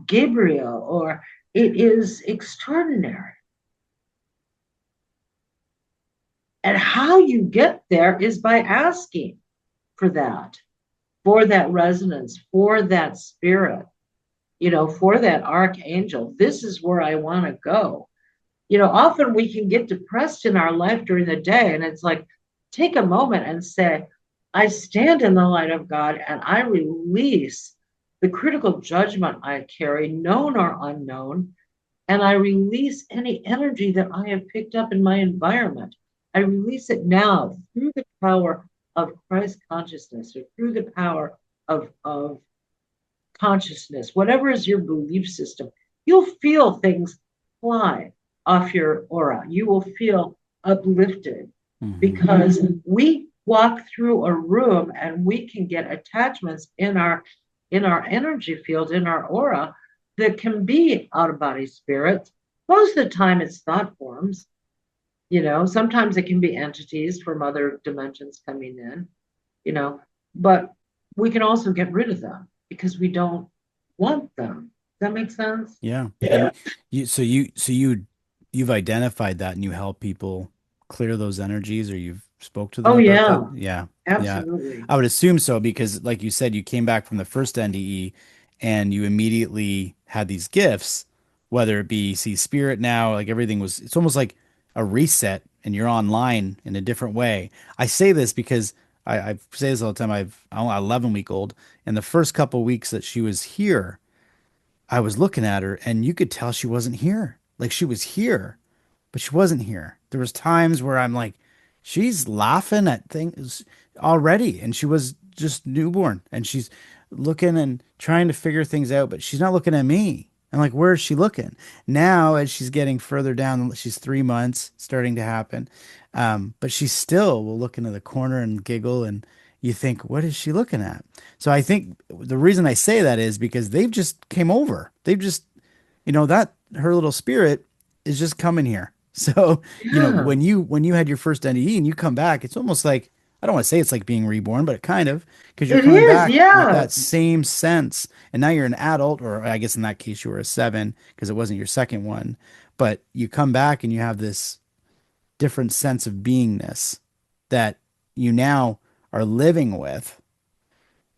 [SPEAKER 1] Gabriel, or it is extraordinary. And how you get there is by asking for that resonance, for that spirit, for that archangel. This is where I want to go. Often we can get depressed in our life during the day, and it's like, take a moment and say, I stand in the light of God and I release the critical judgment I carry, known or unknown, and I release any energy that I have picked up in my environment. I release it now through the power of Christ consciousness, or through the power of consciousness, whatever is your belief system. You'll feel things fly off your aura. You will feel uplifted, because we walk through a room and we can get attachments in our energy field, in our aura, that can be out of body spirits. Most of the time it's thought forms. Sometimes it can be entities from other dimensions coming in, but we can also get rid of them because we don't want them. Does that make sense?
[SPEAKER 2] Yeah. And you've identified that and you help people clear those energies, or you've spoke to them
[SPEAKER 1] Oh,
[SPEAKER 2] about that?
[SPEAKER 1] yeah,
[SPEAKER 2] Yeah. Yeah.
[SPEAKER 1] absolutely.
[SPEAKER 2] I would assume so because like you said, you came back from the first NDE and you immediately had these gifts, whether it be see spirit now, like everything was, it's almost like a reset and you're online in a different way. I say this because I say this all the time. I'm an 11-week-old, and the first couple weeks that she was here, I was looking at her and you could tell she wasn't here. Like she was here, but she wasn't here. There was times where I'm like, she's laughing at things already, and she was just newborn, and she's looking and trying to figure things out, but she's not looking at me. I'm like, where is she looking? Now, as she's getting further down, she's 3 months, starting to happen. But she still will look into the corner and giggle, and you think, what is she looking at? So I think the reason I say that is because they've just came over. They've just, that her little spirit is just coming here. So,
[SPEAKER 1] Yeah,
[SPEAKER 2] when you had your first NDE and you come back, it's almost like, I don't want to say it's like being reborn, but it kind of, because you're
[SPEAKER 1] it
[SPEAKER 2] coming
[SPEAKER 1] is.
[SPEAKER 2] back with
[SPEAKER 1] Yeah,
[SPEAKER 2] that same sense. And now you're an adult, or I guess in that case you were a 7 because it wasn't your second one. But you come back and you have this different sense of beingness that you now are living with.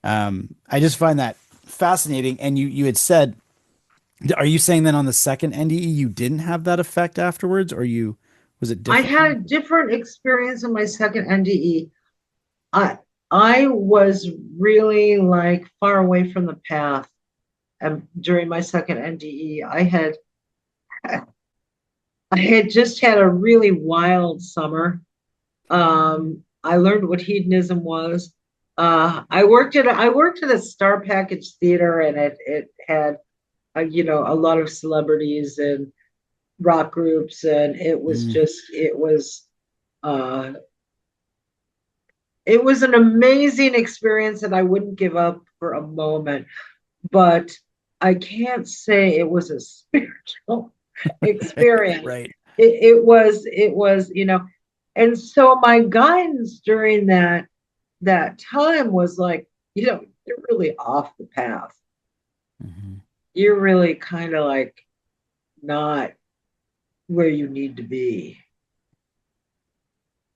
[SPEAKER 2] I just find that fascinating. And you had said, are you saying that on the second NDE you didn't have that effect afterwards, or was it
[SPEAKER 1] I
[SPEAKER 2] different for
[SPEAKER 1] had a
[SPEAKER 2] you?
[SPEAKER 1] different experience in my second NDE. I was really like far away from the path. During my second NDE, I had just had a really wild summer. I learned what hedonism was. I worked at a star package theater, and it had a lot of celebrities and rock groups, and
[SPEAKER 2] Mm,
[SPEAKER 1] uh, it was an amazing experience that I wouldn't give up for a moment. But I can't say it was a spiritual experience.
[SPEAKER 2] right.
[SPEAKER 1] It was, and so my guidance during that time was like, you're really off the path.
[SPEAKER 2] Hmm.
[SPEAKER 1] You're really kind of like not where you need to be.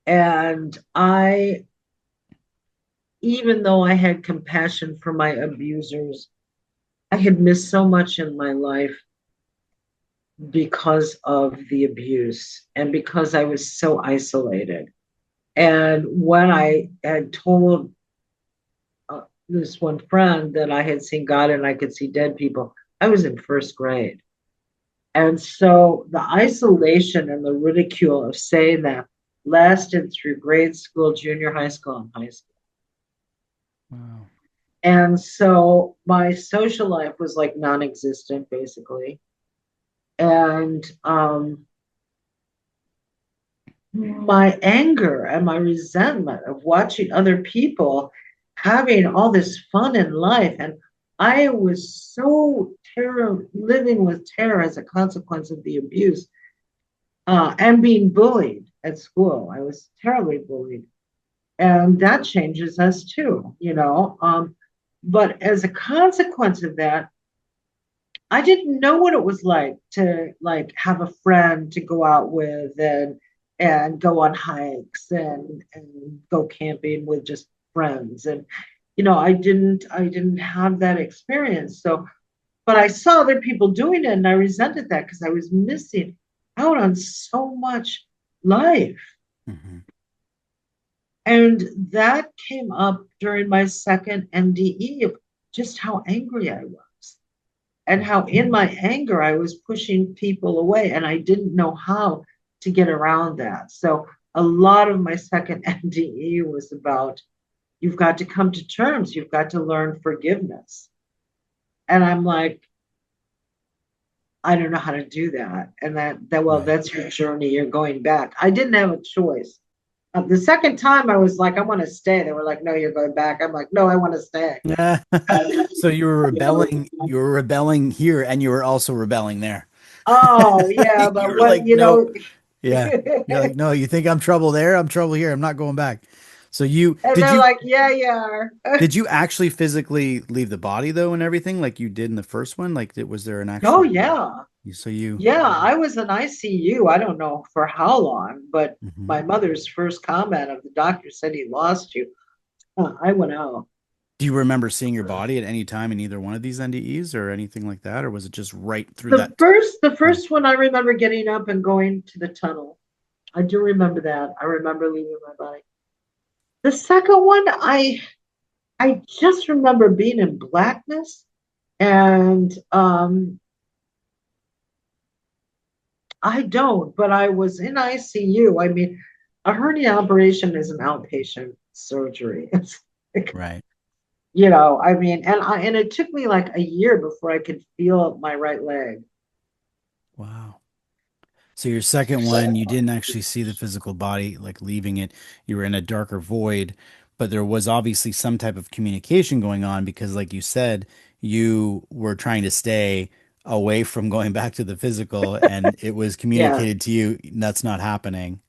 [SPEAKER 1] And even though I had compassion for my abusers, I had missed so much in my life because of the abuse and because I was so isolated. And when I had told this one friend that I had seen God and I could see dead people, I was in first grade. And so the isolation and the ridicule of saying that lasted through grade school, junior high school, and high school.
[SPEAKER 2] Wow.
[SPEAKER 1] And so my social life was like non existent, basically. And my anger and my resentment of watching other people having all this fun in life, and I was so living with terror as a consequence of the abuse, and being bullied at school. I was terribly bullied. And that changes us too, you know. But as a consequence of that, I didn't know what it was like to like have a friend to go out with and go on hikes and go camping with just friends. And you know, I didn't have that experience. So, but I saw other people doing it and I resented that because I was missing out on so much life.
[SPEAKER 2] Mm-hmm.
[SPEAKER 1] And that came up during my second NDE of just how angry I was and how in my anger I was pushing people away and I didn't know how to get around that. So a lot of my second NDE was about you've got to come to terms, you've got to learn forgiveness. And I'm like, I don't know how to do that. And well,
[SPEAKER 2] Right.
[SPEAKER 1] that's your journey. You're going back. I didn't have a choice. The second time I was like, I want to stay. They were like, no, you're going back. I'm like, no, I want to stay.
[SPEAKER 2] Yeah. So
[SPEAKER 1] You know,
[SPEAKER 2] you were rebelling here and you were also rebelling there.
[SPEAKER 1] oh yeah,
[SPEAKER 2] You
[SPEAKER 1] but
[SPEAKER 2] were
[SPEAKER 1] what,
[SPEAKER 2] like,
[SPEAKER 1] you
[SPEAKER 2] no,
[SPEAKER 1] know,
[SPEAKER 2] yeah. You're like, no, you think I'm trouble there? I'm trouble here. I'm not going back. So
[SPEAKER 1] and they're like, yeah, you are.
[SPEAKER 2] did you actually physically leave the body though and everything like you did in the first one? Like was there an
[SPEAKER 1] Oh
[SPEAKER 2] actual
[SPEAKER 1] yeah.
[SPEAKER 2] so you
[SPEAKER 1] Yeah, I was in ICU. I don't know for how long, but
[SPEAKER 2] Mhm.
[SPEAKER 1] my mother's first comment of the doctor said he lost you. I went out.
[SPEAKER 2] Do you remember seeing your body at any time in either one of these NDEs or anything like that? Or was it just right through that?
[SPEAKER 1] The
[SPEAKER 2] Oh,
[SPEAKER 1] first one I remember getting up and going to the tunnel. I do remember that. I remember leaving my body. The second one, I just remember being in blackness and I don't, but I was in ICU. I mean, a hernia operation is an outpatient surgery. It's like,
[SPEAKER 2] right.
[SPEAKER 1] you know, I mean, and it took me like a year before I could feel my right leg.
[SPEAKER 2] Wow. So your second one, you didn't actually see the physical body like leaving it. You were in a darker void, but there was obviously some type of communication going on because, like you said, you were trying to stay away from going back to the physical, and it was
[SPEAKER 1] Yeah.
[SPEAKER 2] communicated to you that's not happening.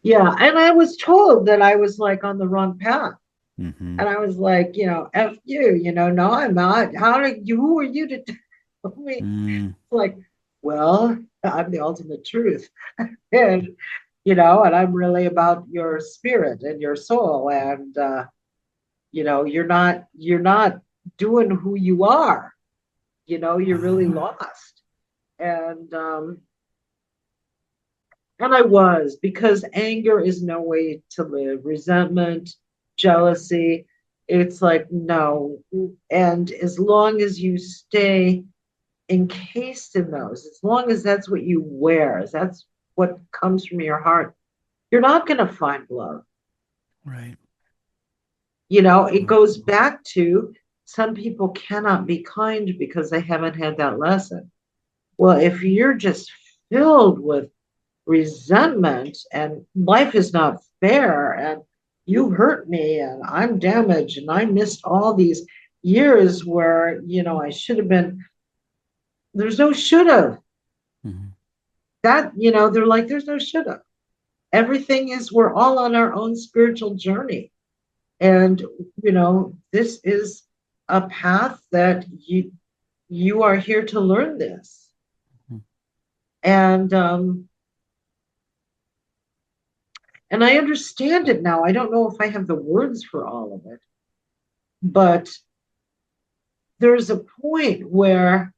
[SPEAKER 1] Yeah. And I was told that I was like on the wrong path.
[SPEAKER 2] Hmm.
[SPEAKER 1] And I was like, you know, F you, you know, no, I'm not. How did you, who are you to tell me?
[SPEAKER 2] Mm,
[SPEAKER 1] Like, well, I'm the ultimate truth. And, you know, and I'm really about your spirit and your soul. And, you know, you're not doing who you are. You know, you're really
[SPEAKER 2] wow.
[SPEAKER 1] lost. And, and I was because anger is no way to live. Resentment, jealousy, it's like, no. And as long as you stay encased in those, as long as that's what you wear, as that's what comes from your heart, you're not going to find love.
[SPEAKER 2] Right.
[SPEAKER 1] You know, it
[SPEAKER 2] Right.
[SPEAKER 1] goes back to some people cannot be kind because they haven't had that lesson. Well, if you're just filled with resentment and life is not fair and you hurt me and I'm damaged and I missed all these years where, you know, I should have been, there's no should have.
[SPEAKER 2] Mhm.
[SPEAKER 1] That, you know, they're like, there's no should have. Everything is, we're all on our own spiritual journey. And, you know, this is a path that you are here to learn this. And and I understand it now. I don't know if I have the words for all of it, but there's a point where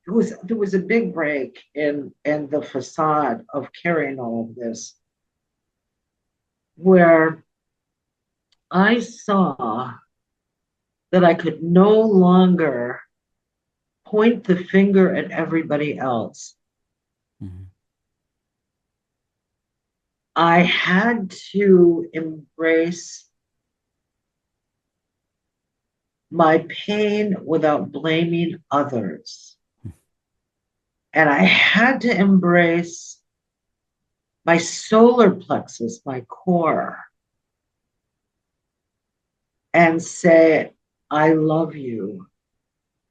[SPEAKER 1] there was a big break in the facade of carrying all of this, where I saw that I could no longer point the finger at everybody else.
[SPEAKER 2] Mhm.
[SPEAKER 1] I had to embrace my pain without blaming others. And I had to embrace my solar plexus, my core, and say, I love you,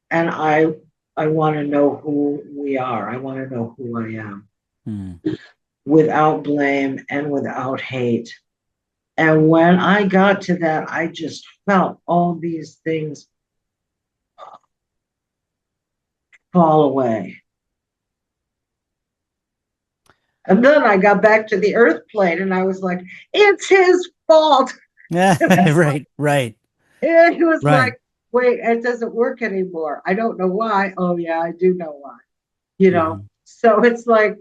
[SPEAKER 1] and I want to know who we are. I want to know who I am
[SPEAKER 2] Hmm.
[SPEAKER 1] without blame and without hate. And when I got to that, I just felt all these things fall away. And then I got back to the earth plane and I was like, it's his fault.
[SPEAKER 2] Yeah,
[SPEAKER 1] It was like,
[SPEAKER 2] right, right,
[SPEAKER 1] it was
[SPEAKER 2] right.
[SPEAKER 1] like, wait, it doesn't work anymore. I don't know why. Oh yeah, I do know why. You know,
[SPEAKER 2] Hmm.
[SPEAKER 1] so it's like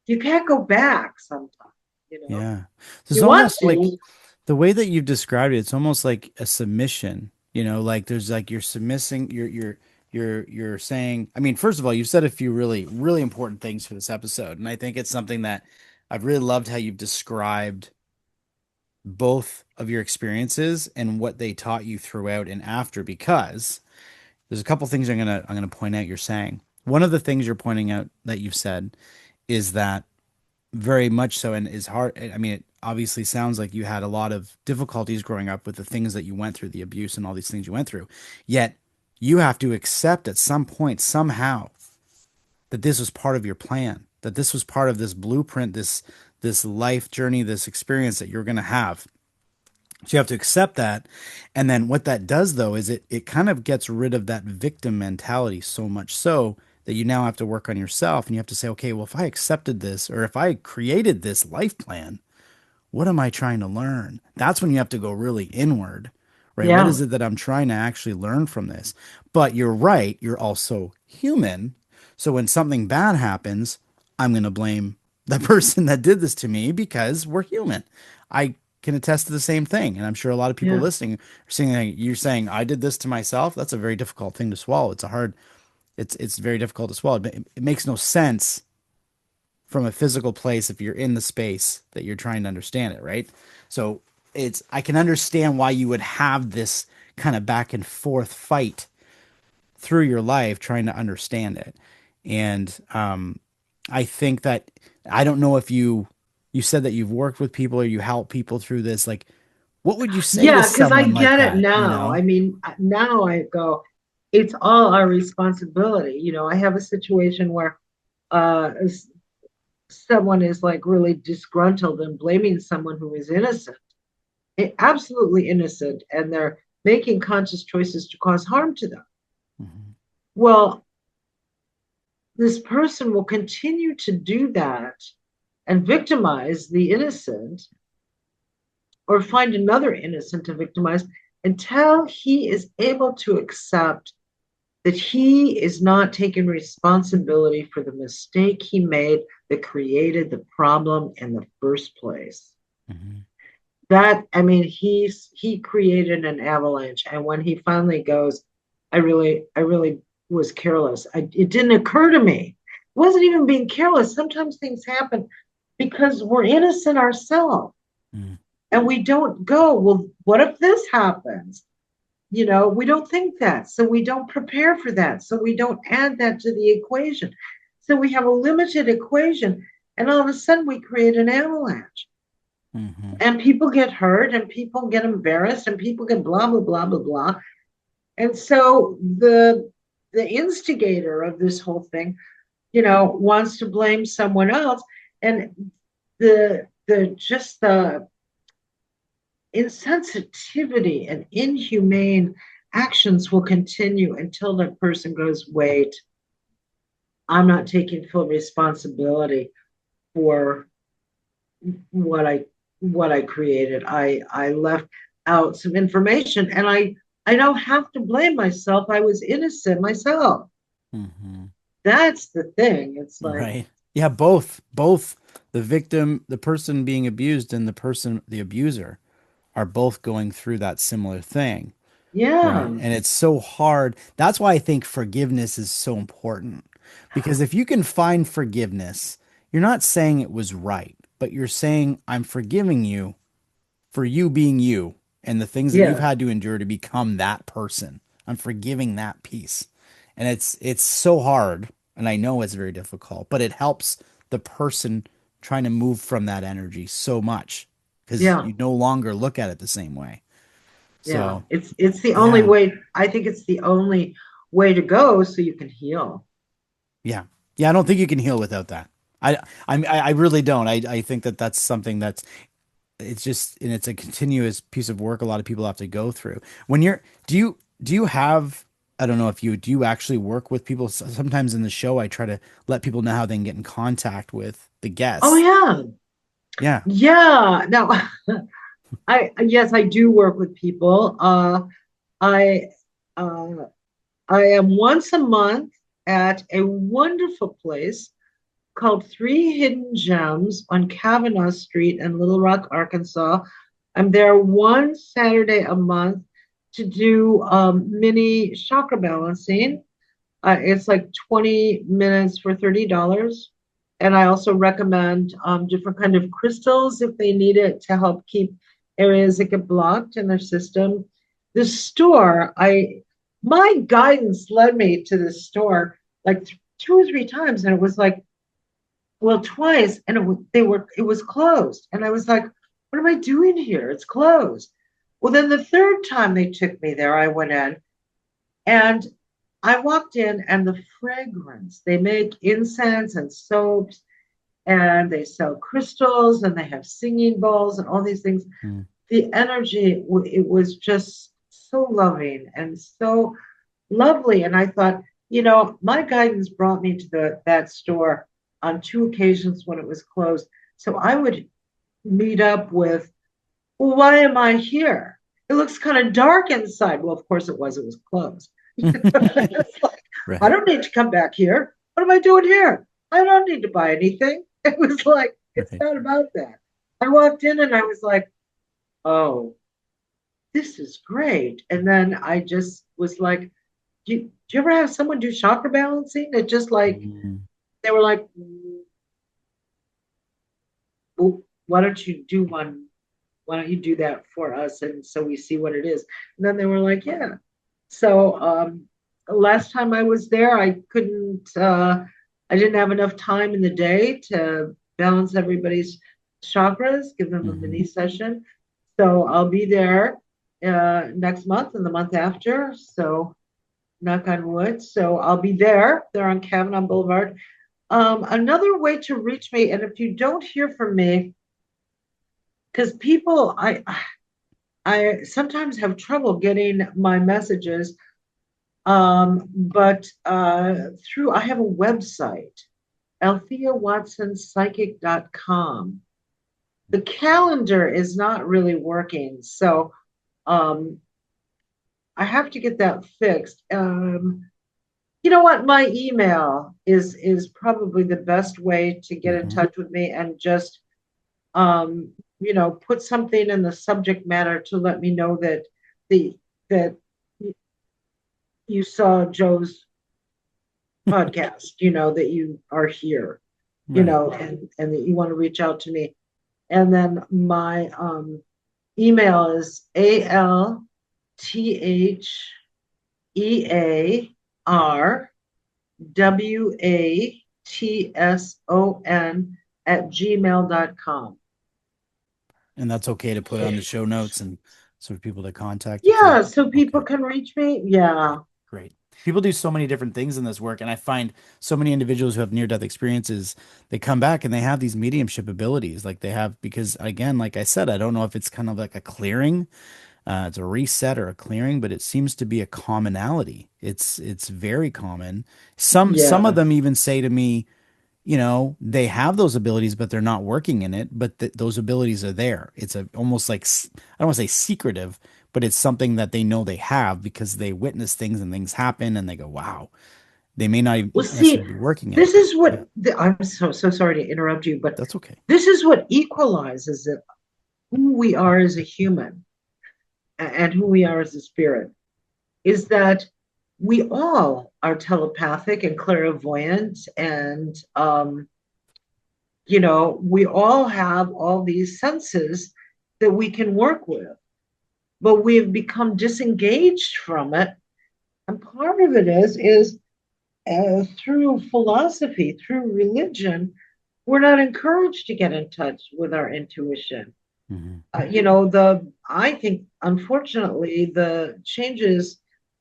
[SPEAKER 1] you can't go back sometimes, you know.
[SPEAKER 2] Yeah. So it's
[SPEAKER 1] You want
[SPEAKER 2] almost like
[SPEAKER 1] to.
[SPEAKER 2] the way that you've described it, it's almost like a submission, like there's like you're submissing, you're saying, I mean, first of all, you've said a few really, really important things for this episode. And I think it's something that I've really loved how you've described both of your experiences and what they taught you throughout and after, because there's a couple things I'm gonna point out you're saying. One of the things you're pointing out that you've said is that very much so, and is hard. I mean, it obviously sounds like you had a lot of difficulties growing up with the things that you went through, the abuse and all these things you went through. Yet you have to accept at some point, somehow, that this was part of your plan, that this was part of this blueprint, this life journey, this experience that you're going to have. So you have to accept that. And then what that does though is it kind of gets rid of that victim mentality, so much so that you now have to work on yourself and you have to say, okay, well, if I accepted this or if I created this life plan, what am I trying to learn? That's when you have to go really inward, right? What
[SPEAKER 1] Yeah,
[SPEAKER 2] is it that I'm trying to actually learn from this? But you're right, you're also human. So when something bad happens, I'm going to blame the person that did this to me because we're human. I can attest to the same thing. And I'm sure a lot of people
[SPEAKER 1] yeah,
[SPEAKER 2] listening are saying, like, you're saying, I did this to myself. That's a very difficult thing to swallow. It's very difficult to swallow. But it makes no sense from a physical place if you're in the space that you're trying to understand it, right? So I can understand why you would have this kind of back and forth fight through your life trying to understand it. And I think that I don't know if you said that you've worked with people or you help people through this. Like, what would you say to
[SPEAKER 1] yeah, because I
[SPEAKER 2] someone like
[SPEAKER 1] get it
[SPEAKER 2] that?
[SPEAKER 1] now. I mean, now I go, it's all our responsibility. You know, I have a situation where uh, someone is like really disgruntled and blaming someone who is innocent, absolutely innocent, and they're making conscious choices to cause harm to them.
[SPEAKER 2] Mhm.
[SPEAKER 1] Well, this person will continue to do that and victimize the innocent or find another innocent to victimize until he is able to accept that he is not taking responsibility for the mistake he made that created the problem in the first place.
[SPEAKER 2] Mhm.
[SPEAKER 1] That, I mean, he created an avalanche, and when he finally goes, I really was careless. It didn't occur to me. It wasn't even being careless. Sometimes things happen because we're innocent ourselves
[SPEAKER 2] Mhm.
[SPEAKER 1] and we don't go, well, what if this happens? You know, we don't think that, so we don't prepare for that, so we don't add that to the equation. So we have a limited equation, and all of a sudden we create an avalanche,
[SPEAKER 2] Mhm.
[SPEAKER 1] and people get hurt, and people get embarrassed, and people get blah blah blah blah blah. And so the instigator of this whole thing, you know, wants to blame someone else, and the just the insensitivity and inhumane actions will continue until that person goes, wait, I'm not taking full responsibility for what I created. I left out some information, and I don't have to blame myself. I was innocent myself.
[SPEAKER 2] Mhm.
[SPEAKER 1] That's the thing. It's like,
[SPEAKER 2] Right. Yeah, both the victim, the person being abused and the abuser are both going through that similar thing,
[SPEAKER 1] yeah,
[SPEAKER 2] right? And it's so hard. That's why I think forgiveness is so important. Because if you can find forgiveness, you're not saying it was right, but you're saying, I'm forgiving you for you being you and the things that you've
[SPEAKER 1] yeah,
[SPEAKER 2] had to endure to become that person. I'm forgiving that piece. And it's so hard, and I know it's very difficult, but it helps the person trying to move from that energy so much because
[SPEAKER 1] yeah.
[SPEAKER 2] you no longer look at it the same way.
[SPEAKER 1] Yeah.
[SPEAKER 2] So
[SPEAKER 1] It's the only
[SPEAKER 2] yeah,
[SPEAKER 1] way. I think it's the only way to go so you can heal.
[SPEAKER 2] yeah, yeah. I don't think you can heal without that. I really don't. I think that that's something that's it's just and it's a continuous piece of work a lot of people have to go through. When you're do you have I don't know if you do you actually work with people sometimes in the show I try to let people know how they can get in contact with the
[SPEAKER 1] Oh
[SPEAKER 2] guests.
[SPEAKER 1] yeah.
[SPEAKER 2] Yeah.
[SPEAKER 1] Yeah. Now I yes, I do work with people. I uh I am once a month at a wonderful place called Three Hidden Gems on Kavanaugh Street in Little Rock, Arkansas. I'm there one Saturday a month to do mini chakra balancing. It's like 20 minutes for $30. And I also recommend different kind of crystals if they need it to help keep areas that get blocked in their system. The store, my guidance led me to this store like two or three times, and it was like, well, twice, and it was closed, and I was like, what am I doing here? It's closed. Well, then the third time they took me there, I went in, and I walked in, and the fragrance, they make incense and soaps, and they sell crystals, and they have singing bowls and all these things.
[SPEAKER 2] Mm.
[SPEAKER 1] The energy, it was just so loving and so lovely. And I thought, my guidance brought me to that store on two occasions when it was closed. So I would meet up with, well, why am I here? It looks kind of dark inside. Well, of course it was closed. It's like, I
[SPEAKER 2] Right.
[SPEAKER 1] don't need to come back here. What am I doing here? I don't need to buy anything. It was like, it's
[SPEAKER 2] Right.
[SPEAKER 1] not about that. I walked in and I was like, oh, this is great. And then I just was like, do you ever have someone do chakra balancing? It just like,
[SPEAKER 2] Mm.
[SPEAKER 1] they were like, well, why don't you do one? Why don't you do that for us? And so we see what it is. And then they were like, yeah. So last time I was there, I didn't have enough time in the day to balance everybody's chakras, give them a
[SPEAKER 2] Hmm.
[SPEAKER 1] mini session. So I'll be there next month and the month after. So knock on wood. So I'll be there. They're on Kavanaugh Boulevard. Another way to reach me, and if you don't hear from me, because I sometimes have trouble getting my messages, but through I have a website, altheawatsonpsychic.com. The calendar is not really working, so um, I have to get that fixed. You know what? My email is probably the best way to get in
[SPEAKER 2] Hmm.
[SPEAKER 1] touch with me, and just put something in the subject matter to let me know the that you saw Joe's podcast, that you are here,
[SPEAKER 2] Right.
[SPEAKER 1] and that you want to reach out to me. And then my email is
[SPEAKER 2] And that's okay to put on the show notes and so for people to contact you too.
[SPEAKER 1] Yeah, so people
[SPEAKER 2] Okay.
[SPEAKER 1] can reach me. Yeah.
[SPEAKER 2] Great. Great. People do so many different things in this work, and I find so many individuals who have near-death experiences, they come back and they have these mediumship abilities, like they have, because again, like I said, I don't know if it's kind of like a clearing, it's a reset or a clearing, but it seems to be a commonality. It's very common. Some of
[SPEAKER 1] Yeah.
[SPEAKER 2] them even say to me, they have those abilities, but they're not working in it. But those abilities are there. It's a almost like I don't want to say secretive, but it's something that they know they have because they witness things and things happen, and they go, "Wow." They may not even
[SPEAKER 1] Well, see,
[SPEAKER 2] necessarily be working in it,
[SPEAKER 1] this
[SPEAKER 2] but
[SPEAKER 1] is
[SPEAKER 2] yeah,
[SPEAKER 1] I'm so sorry to interrupt you, but
[SPEAKER 2] that's okay.
[SPEAKER 1] this is what equalizes it, who we are as a human and who we are as a spirit, is that we all are telepathic and clairvoyant, and we all have all these senses that we can work with, but we have become disengaged from it. And part of it is through philosophy, through religion, we're not encouraged to get in touch with our intuition.
[SPEAKER 2] Hmm.
[SPEAKER 1] I think unfortunately the changes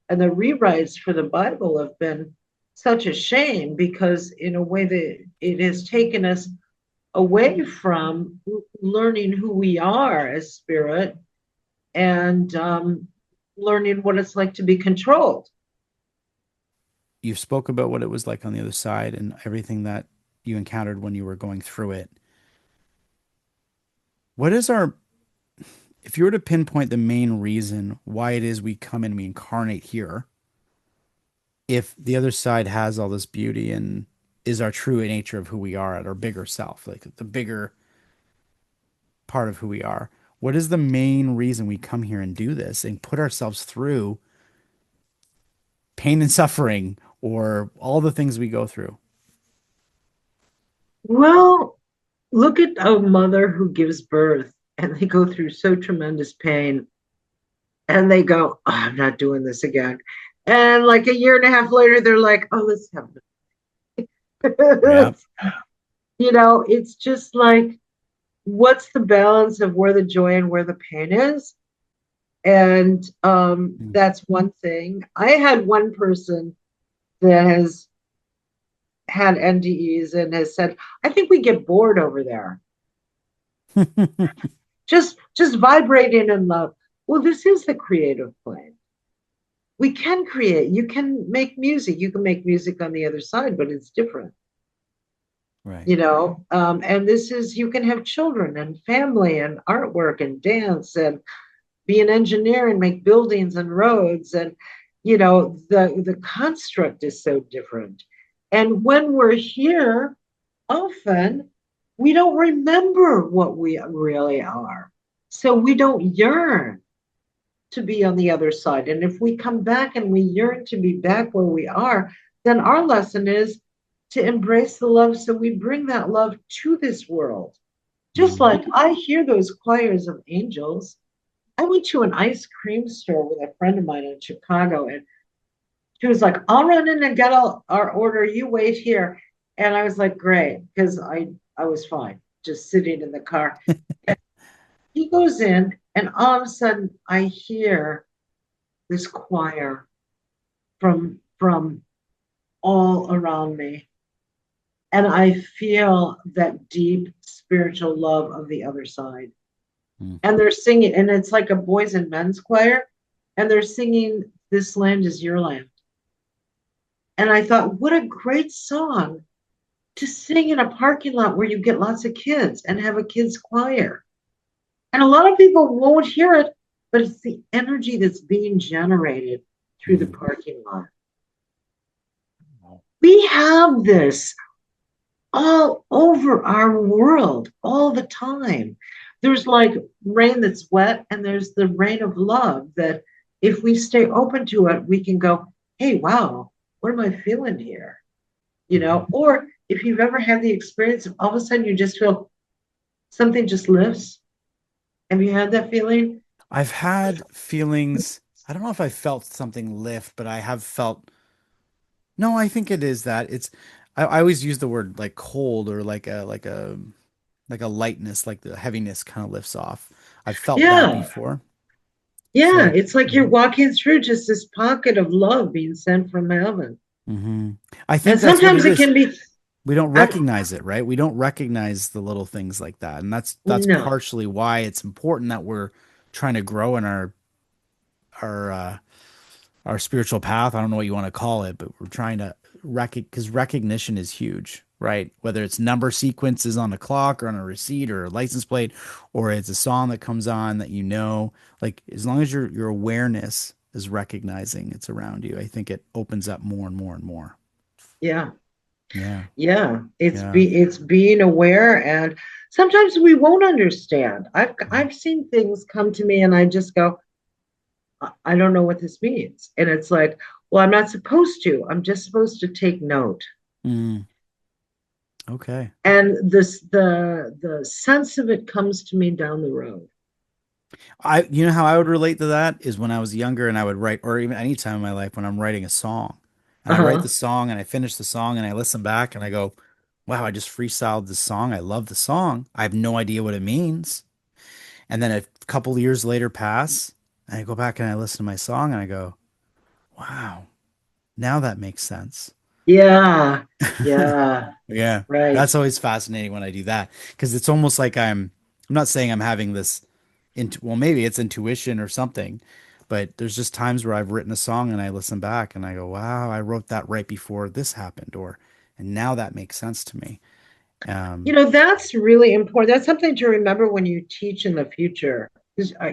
[SPEAKER 1] and the rewrites for the Bible have been such a shame because in a way that it has taken us away from learning who we are as spirit and learning what it's like to be controlled.
[SPEAKER 2] You spoke about what it was like on the other side and everything that you encountered when you were going through it. What is our, if you were to pinpoint the main reason why it is we come and we incarnate here, if the other side has all this beauty and is our true nature of who we are at our bigger self, like the bigger part of who we are, what is the main reason we come here and do this and put ourselves through pain and suffering or all the things we go through?
[SPEAKER 1] Well, look at a mother who gives birth and they go through so tremendous pain and they go, oh, I'm not doing this again. And like a year and a half later, they're like, oh, let's have
[SPEAKER 2] Yeah.
[SPEAKER 1] it. It's just like, what's the balance of where the joy and where the pain is? And that's one thing. I had one person that has had NDEs and has said, I think we get bored over there. Just vibrating in love. Well, this is the creative plane. We can create. You can make music. You can make music on the other side, but it's different.
[SPEAKER 2] Right.
[SPEAKER 1] And this is, you can have children and family and artwork and dance and be an engineer and make buildings and roads. And the construct is so different. And when we're here, often we don't remember what we really are, so we don't yearn to be on the other side. And if we come back and we yearn to be back where we are, then our lesson is to embrace the love, so we bring that love to this world. Just
[SPEAKER 2] Mm.
[SPEAKER 1] like I hear those choirs of angels. I went to an ice cream store with a friend of mine in Chicago, and she was like, I'll run in and get our order. You wait here. And I was like, great, because I was fine, just sitting in the car. And he goes in, and all of a sudden I hear this choir from all around me. And I feel that deep spiritual love of the other side.
[SPEAKER 2] Mm.
[SPEAKER 1] And they're singing, and it's like a boys and men's choir, and they're singing This Land Is Your Land. And I thought, what a great song to sing in a parking lot where you get lots of kids and have a kids choir. And a lot of people won't hear it, but it's the energy that's being generated through the
[SPEAKER 2] Mm.
[SPEAKER 1] parking lot. We have this all over our world all the time. There's like rain that's wet, and there's the rain of love that if we stay open to it, we can go, hey, wow, what am I feeling here?
[SPEAKER 2] Mhm.
[SPEAKER 1] Or if you've ever had the experience of all of a sudden you just feel something just lifts. Have you had that feeling?
[SPEAKER 2] I've had feelings. I don't know if I felt something lift, but I have felt. No, I think it is that. I always use the word like cold or like a lightness, like the heaviness kind of lifts off. I've felt that
[SPEAKER 1] Yeah.
[SPEAKER 2] before.
[SPEAKER 1] Yeah.
[SPEAKER 2] So,
[SPEAKER 1] It's like you're
[SPEAKER 2] mhm.
[SPEAKER 1] walking through just this pocket of love being sent from heaven.
[SPEAKER 2] Hmm. I
[SPEAKER 1] And
[SPEAKER 2] think that's what
[SPEAKER 1] sometimes
[SPEAKER 2] it
[SPEAKER 1] it
[SPEAKER 2] is.
[SPEAKER 1] can be,
[SPEAKER 2] We don't
[SPEAKER 1] I'm,
[SPEAKER 2] recognize it, right? We don't recognize the little things like that. And that's
[SPEAKER 1] no,
[SPEAKER 2] partially why it's important that we're trying to grow in our our spiritual path. I don't know what you want to call it, but we're trying to because recognition is huge, right? Whether it's number sequences on a clock or on a receipt or a license plate, or it's a song that comes on that like as long as your awareness is recognizing it's around you, I think it opens up more and more and more.
[SPEAKER 1] yeah.
[SPEAKER 2] Yeah.
[SPEAKER 1] Yeah,
[SPEAKER 2] Yeah.
[SPEAKER 1] it's being aware, and sometimes we won't understand.
[SPEAKER 2] Mhm.
[SPEAKER 1] I've seen things come to me and I just go, I don't know what this means. And it's like, well, I'm not supposed to. I'm just supposed to take note.
[SPEAKER 2] Mm, okay.
[SPEAKER 1] And the sense of it comes to me down the road.
[SPEAKER 2] You know how I would relate to that is when I was younger and I would write, or even any time in my life when I'm writing a song and I write the
[SPEAKER 1] Uh-huh.
[SPEAKER 2] song and I finish the song and I listen back and I go, wow, I just freestyled this song. I love the song. I have no idea what it means. And then a couple of years later pass, and I go back and I listen to my song and I go, wow, now that makes sense.
[SPEAKER 1] Yeah. Yeah.
[SPEAKER 2] Yeah,
[SPEAKER 1] Right.
[SPEAKER 2] that's always fascinating when I do that because it's almost like I'm not saying I'm having this well, maybe it's intuition or something, but there's just times where I've written a song and I listen back and I go, wow, I wrote that right before this happened, or and now that makes sense to me.
[SPEAKER 1] That's really important. That's something to remember when you teach in the future.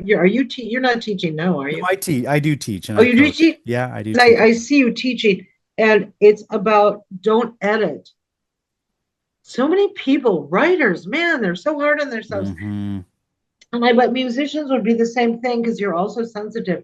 [SPEAKER 1] You're not teaching now, are
[SPEAKER 2] No,
[SPEAKER 1] you?
[SPEAKER 2] I do teach and
[SPEAKER 1] Oh,
[SPEAKER 2] I
[SPEAKER 1] you do
[SPEAKER 2] coach.
[SPEAKER 1] teach?
[SPEAKER 2] Yeah, I do
[SPEAKER 1] And
[SPEAKER 2] teach.
[SPEAKER 1] I see you teaching, and it's about don't edit. So many people, writers, man, they're so hard on themselves.
[SPEAKER 2] Hmm.
[SPEAKER 1] And I bet musicians would be the same thing because you're also sensitive.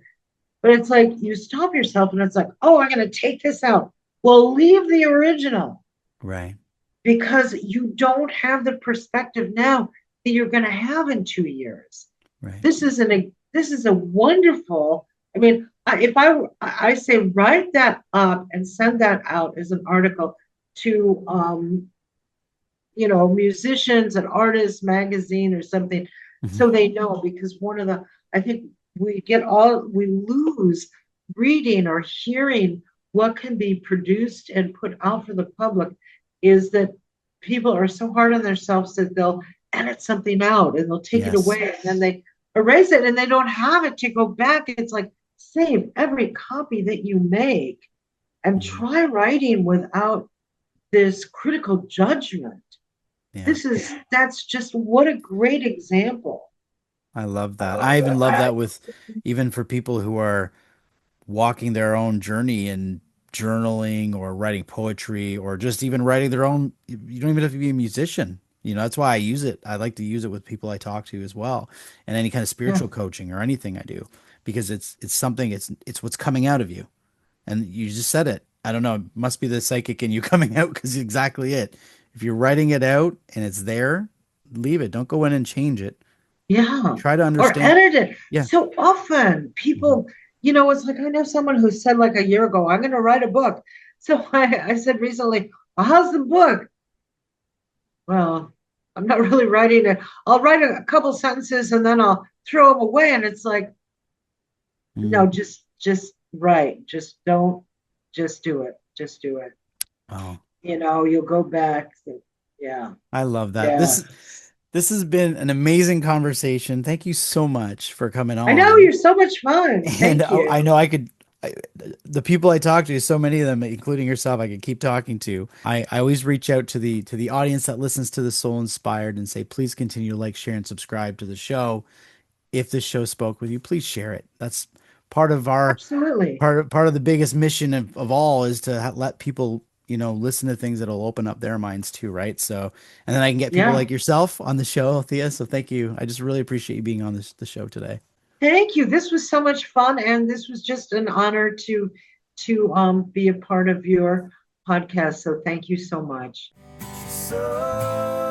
[SPEAKER 1] But it's like you stop yourself and it's like, oh, I'm going to take this out. Well, leave the original
[SPEAKER 2] Right,
[SPEAKER 1] because you don't have the perspective now that you're going to have in 2 years.
[SPEAKER 2] right.
[SPEAKER 1] This is a wonderful. I mean, if I say write that up and send that out as an article to musicians and artists magazine or something,
[SPEAKER 2] Hmm.
[SPEAKER 1] so they know, because I think we lose reading or hearing what can be produced and put out for the public, is that people are so hard on themselves that they'll edit something out and they'll take it
[SPEAKER 2] Yes.
[SPEAKER 1] away and then they erase it and they don't have it to go back. It's like, save every copy that you make and
[SPEAKER 2] Mhm.
[SPEAKER 1] try writing without this critical judgment.
[SPEAKER 2] Yeah.
[SPEAKER 1] That's just, what a great example.
[SPEAKER 2] I love that. I even love that with even for people who are walking their own journey and journaling or writing poetry or just even writing their own. You don't even have to be a musician. That's why I use it. I like to use it with people I talk to as well, and any kind of
[SPEAKER 1] Yeah.
[SPEAKER 2] spiritual coaching or anything I do, because it's something. It's what's coming out of you, and you just said it. I don't know. It must be the psychic in you coming out because it's exactly it. If you're writing it out and it's there, leave it. Don't go in and change it.
[SPEAKER 1] Yeah.
[SPEAKER 2] Try to
[SPEAKER 1] Or
[SPEAKER 2] understand.
[SPEAKER 1] edit it.
[SPEAKER 2] Yeah.
[SPEAKER 1] So often
[SPEAKER 2] Mhm.
[SPEAKER 1] people, it's like, I know someone who said like a year ago, I'm going to write a book. So I said recently, well, how's the book? Well, I'm not really writing it. I'll write a couple sentences and then I'll throw them away. And it's like, no,
[SPEAKER 2] Mm.
[SPEAKER 1] just write. Just don't, just do it. Just do it.
[SPEAKER 2] Oh,
[SPEAKER 1] You'll go back. Yeah.
[SPEAKER 2] I love that.
[SPEAKER 1] Yeah.
[SPEAKER 2] This has been an amazing conversation. Thank you so much for coming
[SPEAKER 1] I know,
[SPEAKER 2] on.
[SPEAKER 1] you're so much fun.
[SPEAKER 2] And
[SPEAKER 1] Thank you.
[SPEAKER 2] I know the people I talk to, so many of them, including yourself, I could keep talking to. I always reach out to the audience that listens to the Soul Inspired and say, please continue to like, share, and subscribe to the show. If this show spoke with you, please share it. That's part of our
[SPEAKER 1] Absolutely.
[SPEAKER 2] part of the biggest mission of all is to let people listen to things that'll open up their minds too, right? So, and then I can get people
[SPEAKER 1] Yeah.
[SPEAKER 2] like yourself on the show, Althea. So thank you. I just really appreciate you being on the show today.
[SPEAKER 1] Thank you. This was so much fun, and this was just an honor to be a part of your podcast. So thank you so much.
[SPEAKER 3] So